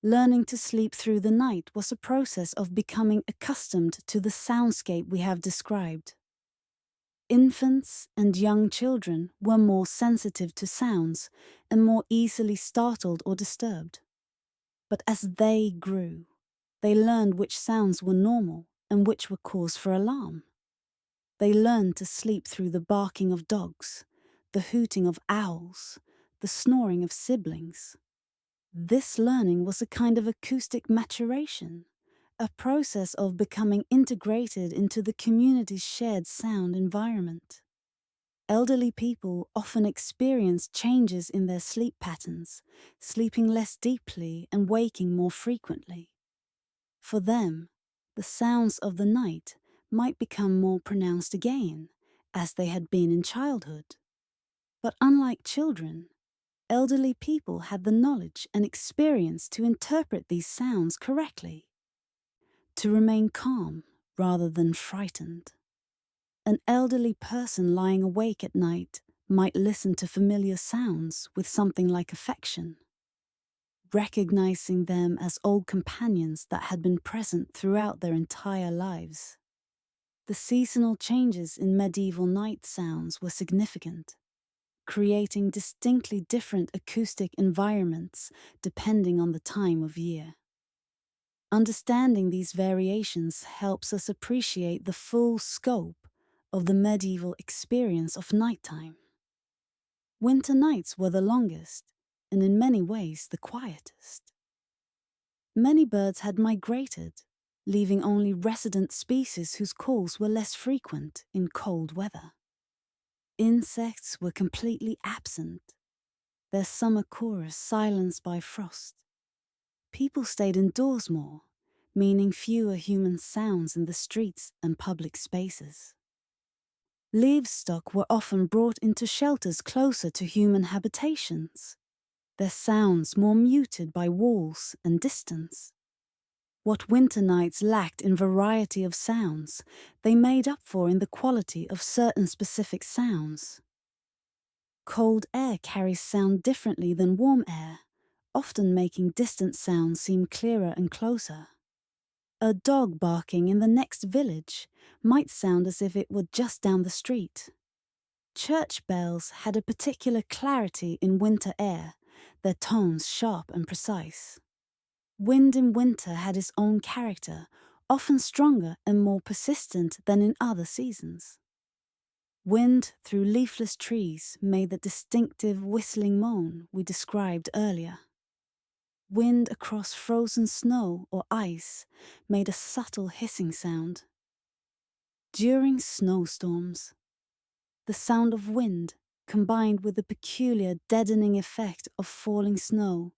learning to sleep through the night was a process of becoming accustomed to the soundscape we have described. Infants and young children were more sensitive to sounds and more easily startled or disturbed. But as they grew, they learned which sounds were normal and which were cause for alarm. They learned to sleep through the barking of dogs, the hooting of owls, the snoring of siblings. This learning was a kind of acoustic maturation, a process of becoming integrated into the community's shared sound environment. Elderly people often experience changes in their sleep patterns, sleeping less deeply and waking more frequently. For them, the sounds of the night might become more pronounced again, as they had been in childhood. But unlike children, elderly people had the knowledge and experience to interpret these sounds correctly, to remain calm rather than frightened. An elderly person lying awake at night might listen to familiar sounds with something like affection, recognizing them as old companions that had been present throughout their entire lives. The seasonal changes in medieval night sounds were significant, creating distinctly different acoustic environments depending on the time of year. Understanding these variations helps us appreciate the full scope of the medieval experience of nighttime. Winter nights were the longest, and in many ways the quietest. Many birds had migrated, leaving only resident species whose calls were less frequent in cold weather. Insects were completely absent, their summer chorus silenced by frost. People stayed indoors more, meaning fewer human sounds in the streets and public spaces. Livestock were often brought into shelters closer to human habitations, their sounds more muted by walls and distance. What winter nights lacked in variety of sounds, they made up for in the quality of certain specific sounds. Cold air carries sound differently than warm air, often making distant sounds seem clearer and closer. A dog barking in the next village might sound as if it were just down the street. Church bells had a particular clarity in winter air, their tones sharp and precise. Wind in winter had its own character, often stronger and more persistent than in other seasons. Wind through leafless trees made the distinctive whistling moan we described earlier. Wind across frozen snow or ice made a subtle hissing sound. During snowstorms, the sound of wind combined with the peculiar deadening effect of falling snow,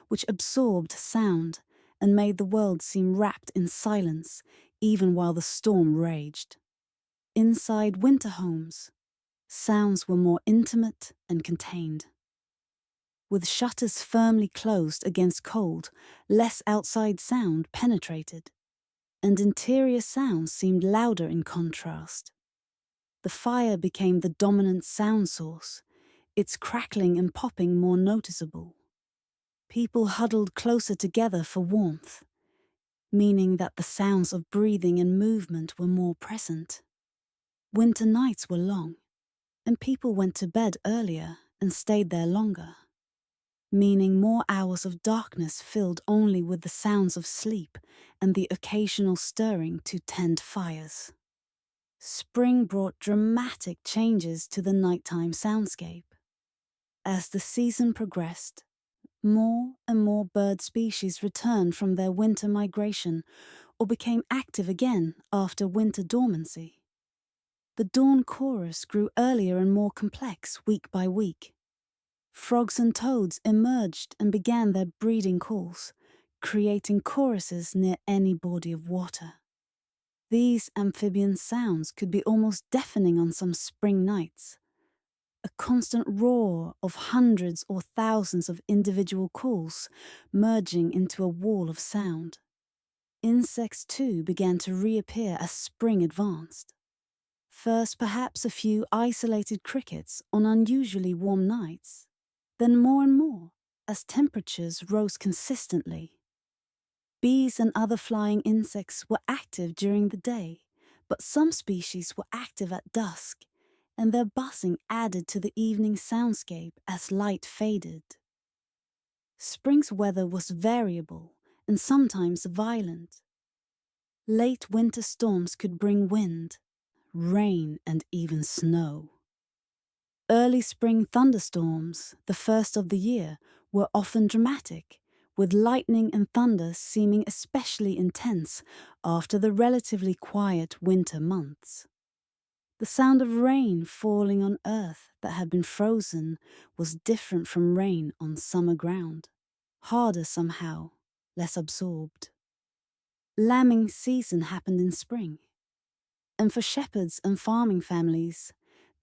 which absorbed sound and made the world seem wrapped in silence even while the storm raged. Inside winter homes, sounds were more intimate and contained. With shutters firmly closed against cold, less outside sound penetrated, and interior sounds seemed louder in contrast. The fire became the dominant sound source, its crackling and popping more noticeable. People huddled closer together for warmth, meaning that the sounds of breathing and movement were more present. Winter nights were long, and people went to bed earlier and stayed there longer, meaning more hours of darkness filled only with the sounds of sleep and the occasional stirring to tend fires. Spring brought dramatic changes to the nighttime soundscape. As the season progressed, more and more bird species returned from their winter migration or became active again after winter dormancy. The dawn chorus grew earlier and more complex week by week. Frogs and toads emerged and began their breeding calls, creating choruses near any body of water. These amphibian sounds could be almost deafening on some spring nights. A constant roar of hundreds or thousands of individual calls merging into a wall of sound. Insects too began to reappear as spring advanced. First perhaps a few isolated crickets on unusually warm nights, then more and more as temperatures rose consistently. Bees and other flying insects were active during the day, but some species were active at dusk, and their buzzing added to the evening soundscape as light faded. Spring's weather was variable and sometimes violent. Late winter storms could bring wind, rain, and even snow. Early spring thunderstorms, the first of the year, were often dramatic, with lightning and thunder seeming especially intense after the relatively quiet winter months. The sound of rain falling on earth that had been frozen was different from rain on summer ground, harder somehow, less absorbed. Lambing season happened in spring, and for shepherds and farming families,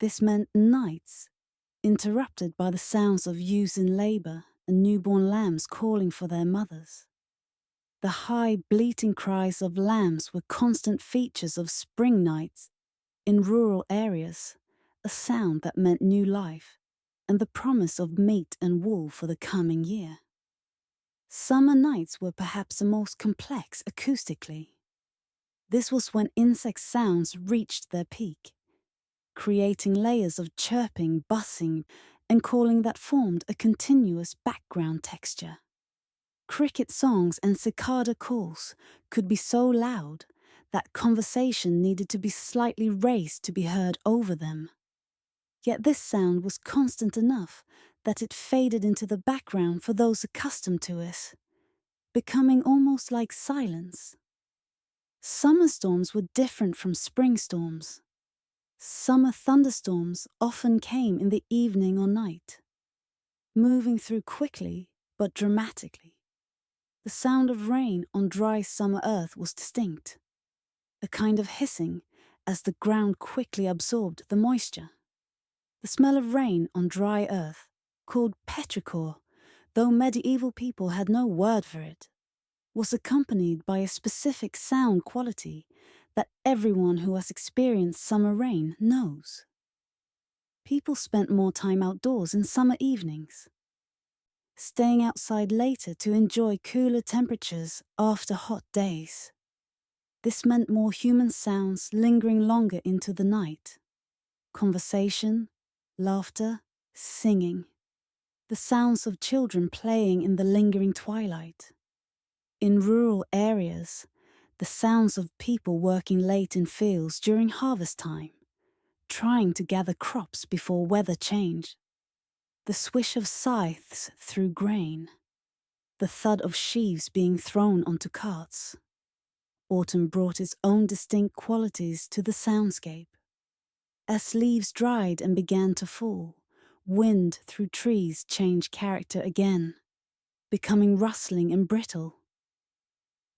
this meant nights interrupted by the sounds of ewes in labour and newborn lambs calling for their mothers. The high, bleating cries of lambs were constant features of spring nights in rural areas, a sound that meant new life and the promise of meat and wool for the coming year. Summer nights were perhaps the most complex acoustically. This was when insect sounds reached their peak, creating layers of chirping, buzzing, and calling that formed a continuous background texture. Cricket songs and cicada calls could be so loud that conversation needed to be slightly raised to be heard over them. Yet this sound was constant enough that it faded into the background for those accustomed to it, becoming almost like silence. Summer storms were different from spring storms. Summer thunderstorms often came in the evening or night, moving through quickly but dramatically. The sound of rain on dry summer earth was distinct, a kind of hissing as the ground quickly absorbed the moisture. The smell of rain on dry earth, called petrichor, though medieval people had no word for it, was accompanied by a specific sound quality that everyone who has experienced summer rain knows. People spent more time outdoors in summer evenings, staying outside later to enjoy cooler temperatures after hot days. This meant more human sounds lingering longer into the night. Conversation, laughter, singing. The sounds of children playing in the lingering twilight. In rural areas, the sounds of people working late in fields during harvest time, trying to gather crops before weather change. The swish of scythes through grain. The thud of sheaves being thrown onto carts. Autumn brought its own distinct qualities to the soundscape. As leaves dried and began to fall, wind through trees changed character again, becoming rustling and brittle.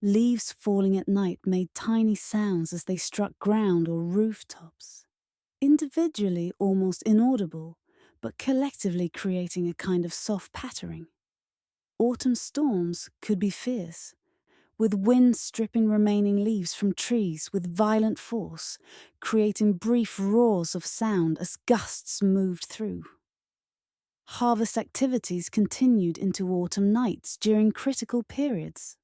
Leaves falling at night made tiny sounds as they struck ground or rooftops, individually almost inaudible, but collectively creating a kind of soft pattering. Autumn storms could be fierce, with wind stripping remaining leaves from trees with violent force, creating brief roars of sound as gusts moved through. Harvest activities continued into autumn nights during critical periods.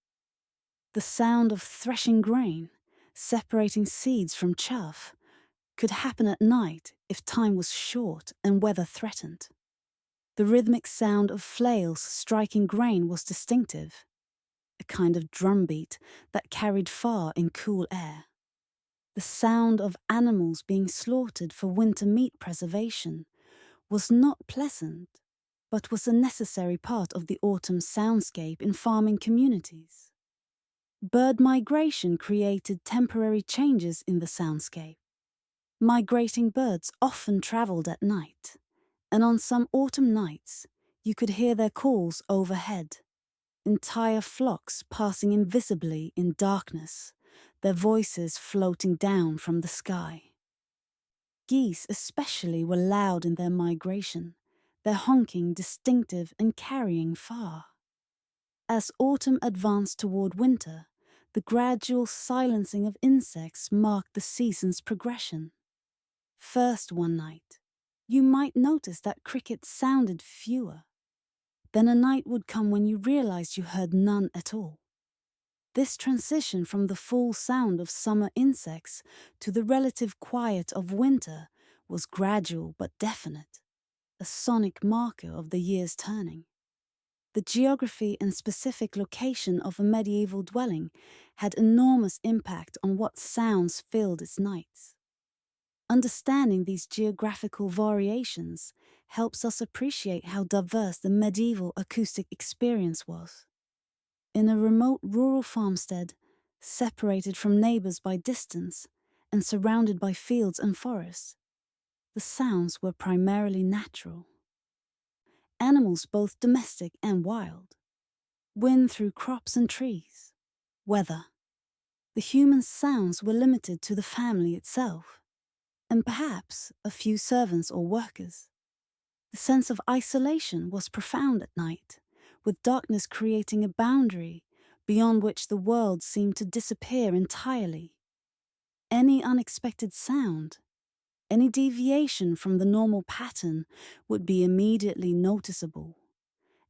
The sound of threshing grain, separating seeds from chaff, could happen at night if time was short and weather threatened. The rhythmic sound of flails striking grain was distinctive, a kind of drumbeat that carried far in cool air. The sound of animals being slaughtered for winter meat preservation was not pleasant, but was a necessary part of the autumn soundscape in farming communities. Bird migration created temporary changes in the soundscape. Migrating birds often traveled at night, and on some autumn nights, you could hear their calls overhead, entire flocks passing invisibly in darkness, their voices floating down from the sky. Geese especially were loud in their migration, their honking distinctive and carrying far. As autumn advanced toward winter, the gradual silencing of insects marked the season's progression. First one night, you might notice that crickets sounded fewer. Then a night would come when you realized you heard none at all. This transition from the full sound of summer insects to the relative quiet of winter was gradual but definite, a sonic marker of the year's turning. The geography and specific location of a medieval dwelling had enormous impact on what sounds filled its nights. Understanding these geographical variations helps us appreciate how diverse the medieval acoustic experience was. In a remote rural farmstead, separated from neighbors by distance and surrounded by fields and forests, the sounds were primarily natural. Animals both domestic and wild, wind through crops and trees, weather. The human sounds were limited to the family itself, and perhaps a few servants or workers. The sense of isolation was profound at night, with darkness creating a boundary beyond which the world seemed to disappear entirely. Any unexpected sound, any deviation from the normal pattern would be immediately noticeable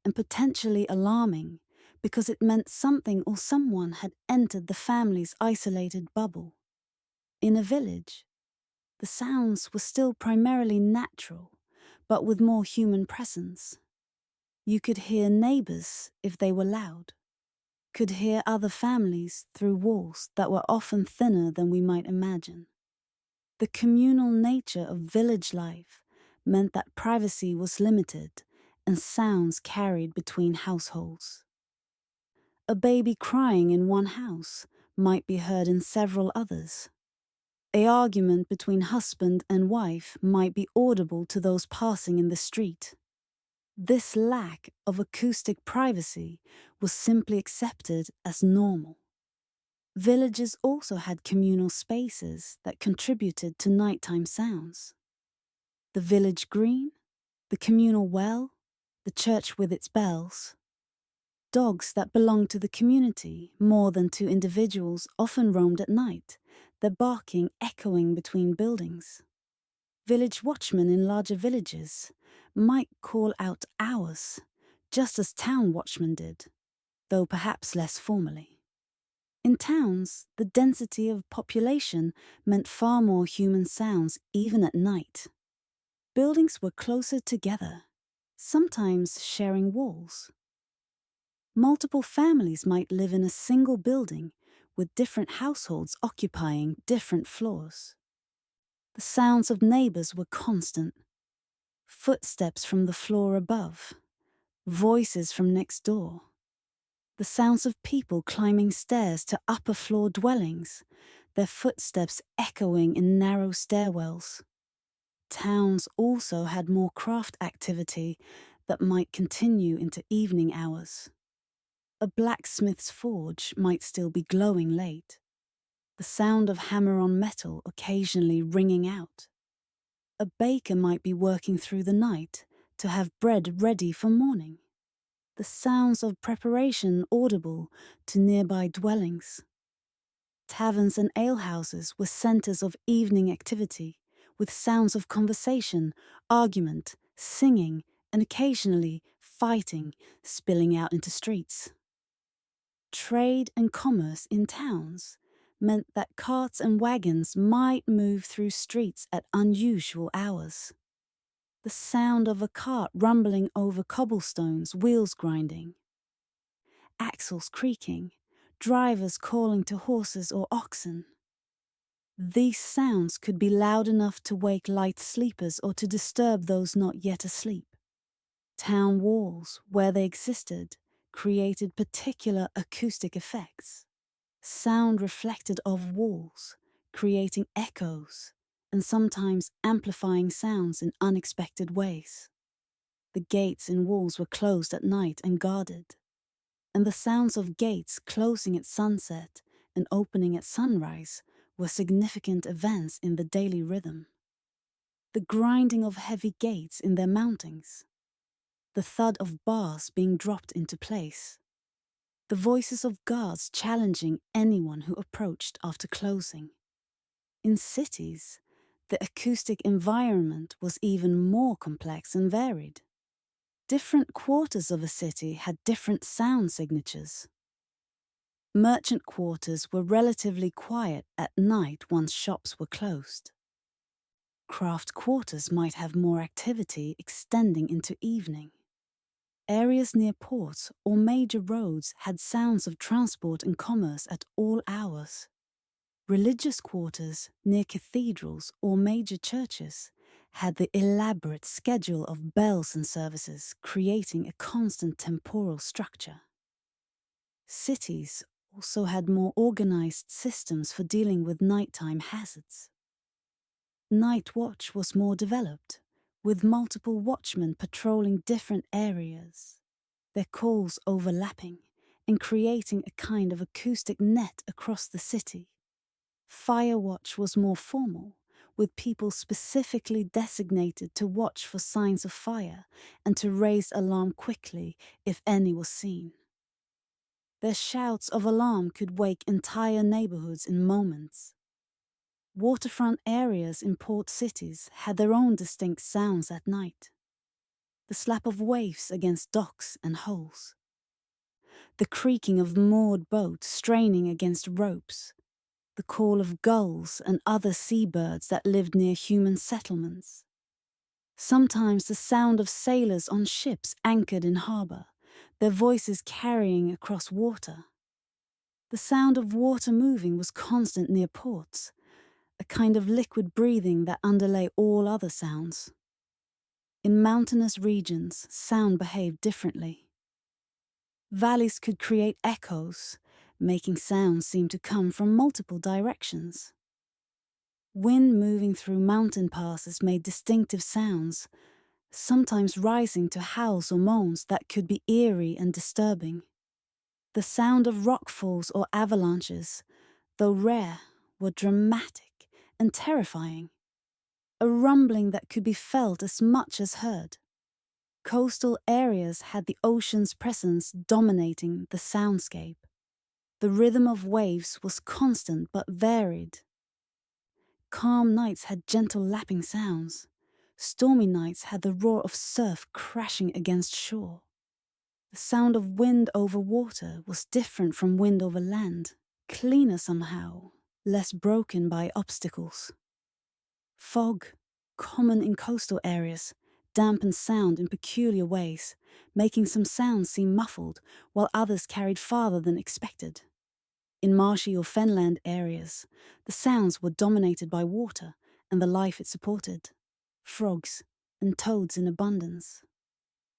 and potentially alarming because it meant something or someone had entered the family's isolated bubble. In a village, the sounds were still primarily natural, but with more human presence. You could hear neighbors if they were loud, could hear other families through walls that were often thinner than we might imagine. The communal nature of village life meant that privacy was limited and sounds carried between households. A baby crying in one house might be heard in several others. An argument between husband and wife might be audible to those passing in the street. This lack of acoustic privacy was simply accepted as normal. Villages also had communal spaces that contributed to nighttime sounds. The village green, the communal well, the church with its bells. Dogs that belonged to the community more than to individuals often roamed at night, their barking echoing between buildings. Village watchmen in larger villages might call out hours, just as town watchmen did, though perhaps less formally. In towns, the density of population meant far more human sounds even at night. Buildings were closer together, sometimes sharing walls. Multiple families might live in a single building, with different households occupying different floors. The sounds of neighbors were constant. Footsteps from the floor above, voices from next door. The sounds of people climbing stairs to upper floor dwellings, their footsteps echoing in narrow stairwells. Towns also had more craft activity that might continue into evening hours. A blacksmith's forge might still be glowing late, the sound of hammer on metal occasionally ringing out. A baker might be working through the night to have bread ready for morning. The sounds of preparation audible to nearby dwellings. Taverns and alehouses were centers of evening activity, with sounds of conversation, argument, singing, and occasionally fighting spilling out into streets. Trade and commerce in towns meant that carts and wagons might move through streets at unusual hours. The sound of a cart rumbling over cobblestones, wheels grinding, axles creaking, drivers calling to horses or oxen. These sounds could be loud enough to wake light sleepers or to disturb those not yet asleep. Town walls, where they existed, created particular acoustic effects. Sound reflected off walls, creating echoes, and sometimes amplifying sounds in unexpected ways. The gates in walls were closed at night and guarded, and the sounds of gates closing at sunset and opening at sunrise were significant events in the daily rhythm. The grinding of heavy gates in their mountings, the thud of bars being dropped into place, the voices of guards challenging anyone who approached after closing. In cities, the acoustic environment was even more complex and varied. Different quarters of a city had different sound signatures. Merchant quarters were relatively quiet at night once shops were closed. Craft quarters might have more activity extending into evening. Areas near ports or major roads had sounds of transport and commerce at all hours. Religious quarters near cathedrals or major churches had the elaborate schedule of bells and services, creating a constant temporal structure. Cities also had more organized systems for dealing with nighttime hazards. Night watch was more developed, with multiple watchmen patrolling different areas, their calls overlapping and creating a kind of acoustic net across the city. Fire watch was more formal, with people specifically designated to watch for signs of fire and to raise alarm quickly if any was seen. Their shouts of alarm could wake entire neighborhoods in moments. Waterfront areas in port cities had their own distinct sounds at night. The slap of waves against docks and hulls. The creaking of moored boats straining against ropes. The call of gulls and other seabirds that lived near human settlements. Sometimes the sound of sailors on ships anchored in harbor, their voices carrying across water. The sound of water moving was constant near ports, a kind of liquid breathing that underlay all other sounds. In mountainous regions, sound behaved differently. Valleys could create echoes, making sounds seem to come from multiple directions. Wind moving through mountain passes made distinctive sounds, sometimes rising to howls or moans that could be eerie and disturbing. The sound of rockfalls or avalanches, though rare, were dramatic and terrifying, a rumbling that could be felt as much as heard. Coastal areas had the ocean's presence dominating the soundscape. The rhythm of waves was constant but varied. Calm nights had gentle lapping sounds. Stormy nights had the roar of surf crashing against shore. The sound of wind over water was different from wind over land, cleaner somehow, less broken by obstacles. Fog, common in coastal areas, dampened sound in peculiar ways, making some sounds seem muffled, while others carried farther than expected. In marshy or fenland areas, the sounds were dominated by water and the life it supported. Frogs and toads in abundance.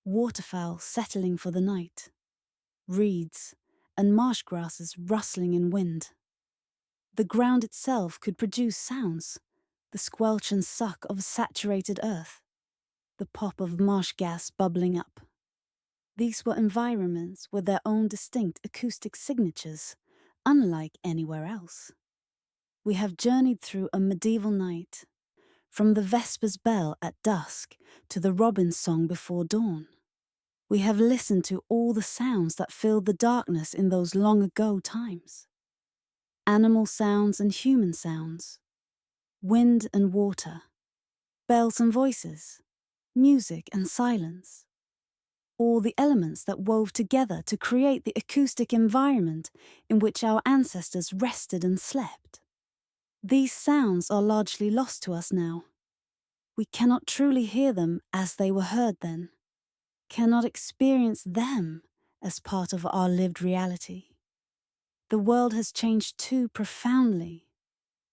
Waterfowl settling for the night. Reeds and marsh grasses rustling in wind. The ground itself could produce sounds, the squelch and suck of saturated earth, the pop of marsh gas bubbling up. These were environments with their own distinct acoustic signatures, unlike anywhere else. We have journeyed through a medieval night, from the vespers bell at dusk to the robin's song before dawn. We have listened to all the sounds that filled the darkness in those long ago times. Animal sounds and human sounds, wind and water, bells and voices, music and silence. All the elements that wove together to create the acoustic environment in which our ancestors rested and slept. These sounds are largely lost to us now. We cannot truly hear them as they were heard then, cannot experience them as part of our lived reality. The world has changed too profoundly.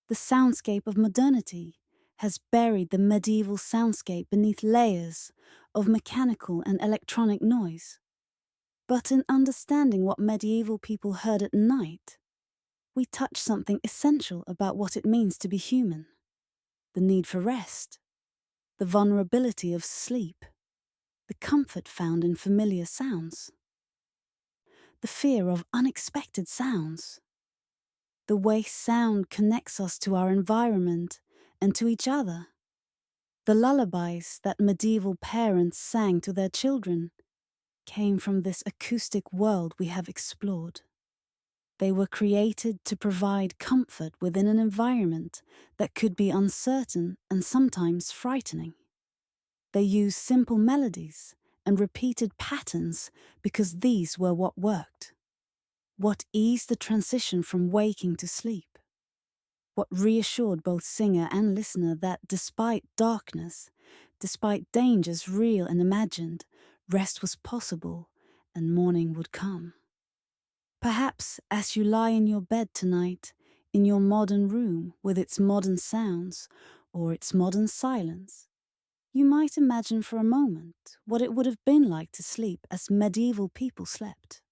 The soundscape of modernity has buried the medieval soundscape beneath layers of mechanical and electronic noise. But in understanding what medieval people heard at night, we touch something essential about what it means to be human. The need for rest, the vulnerability of sleep, the comfort found in familiar sounds, the fear of unexpected sounds, the way sound connects us to our environment and to each other. The lullabies that medieval parents sang to their children came from this acoustic world we have explored. They were created to provide comfort within an environment that could be uncertain and sometimes frightening. They used simple melodies and repeated patterns because these were what worked, what eased the transition from waking to sleep, what reassured both singer and listener that despite darkness, despite dangers real and imagined, rest was possible and morning would come. Perhaps as you lie in your bed tonight, in your modern room with its modern sounds or its modern silence, you might imagine for a moment what it would have been like to sleep as medieval people slept.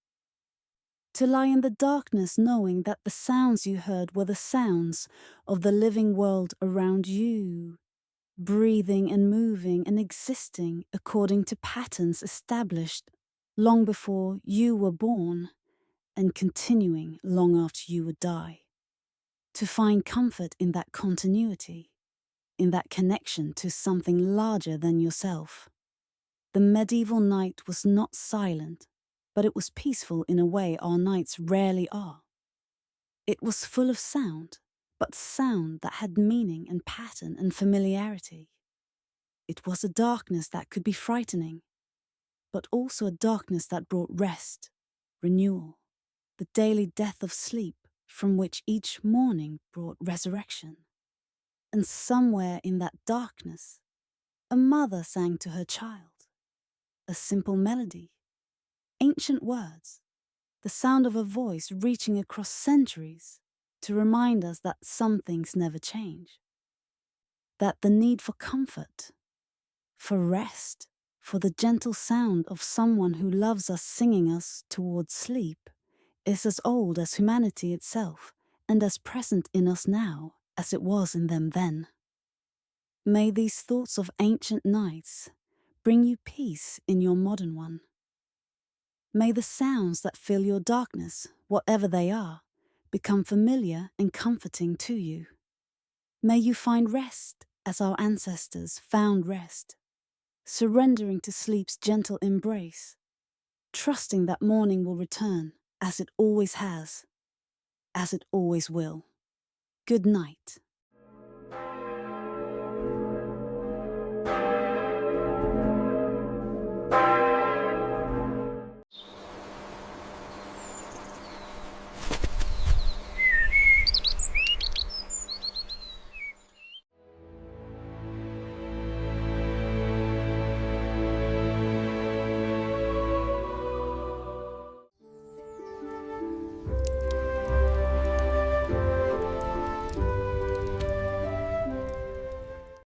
To lie in the darkness knowing that the sounds you heard were the sounds of the living world around you, breathing and moving and existing according to patterns established long before you were born and continuing long after you would die. To find comfort in that continuity, in that connection to something larger than yourself. The medieval night was not silent, but it was peaceful in a way our nights rarely are. It was full of sound, but sound that had meaning and pattern and familiarity. It was a darkness that could be frightening, but also a darkness that brought rest, renewal, the daily death of sleep from which each morning brought resurrection. And somewhere in that darkness, a mother sang to her child, a simple melody, ancient words, the sound of a voice reaching across centuries to remind us that some things never change. That the need for comfort, for rest, for the gentle sound of someone who loves us singing us towards sleep is as old as humanity itself and as present in us now as it was in them then. May these thoughts of ancient nights bring you peace in your modern one. May the sounds that fill your darkness, whatever they are, become familiar and comforting to you. May you find rest as our ancestors found rest, surrendering to sleep's gentle embrace, trusting that morning will return as it always has, as it always will. Good night.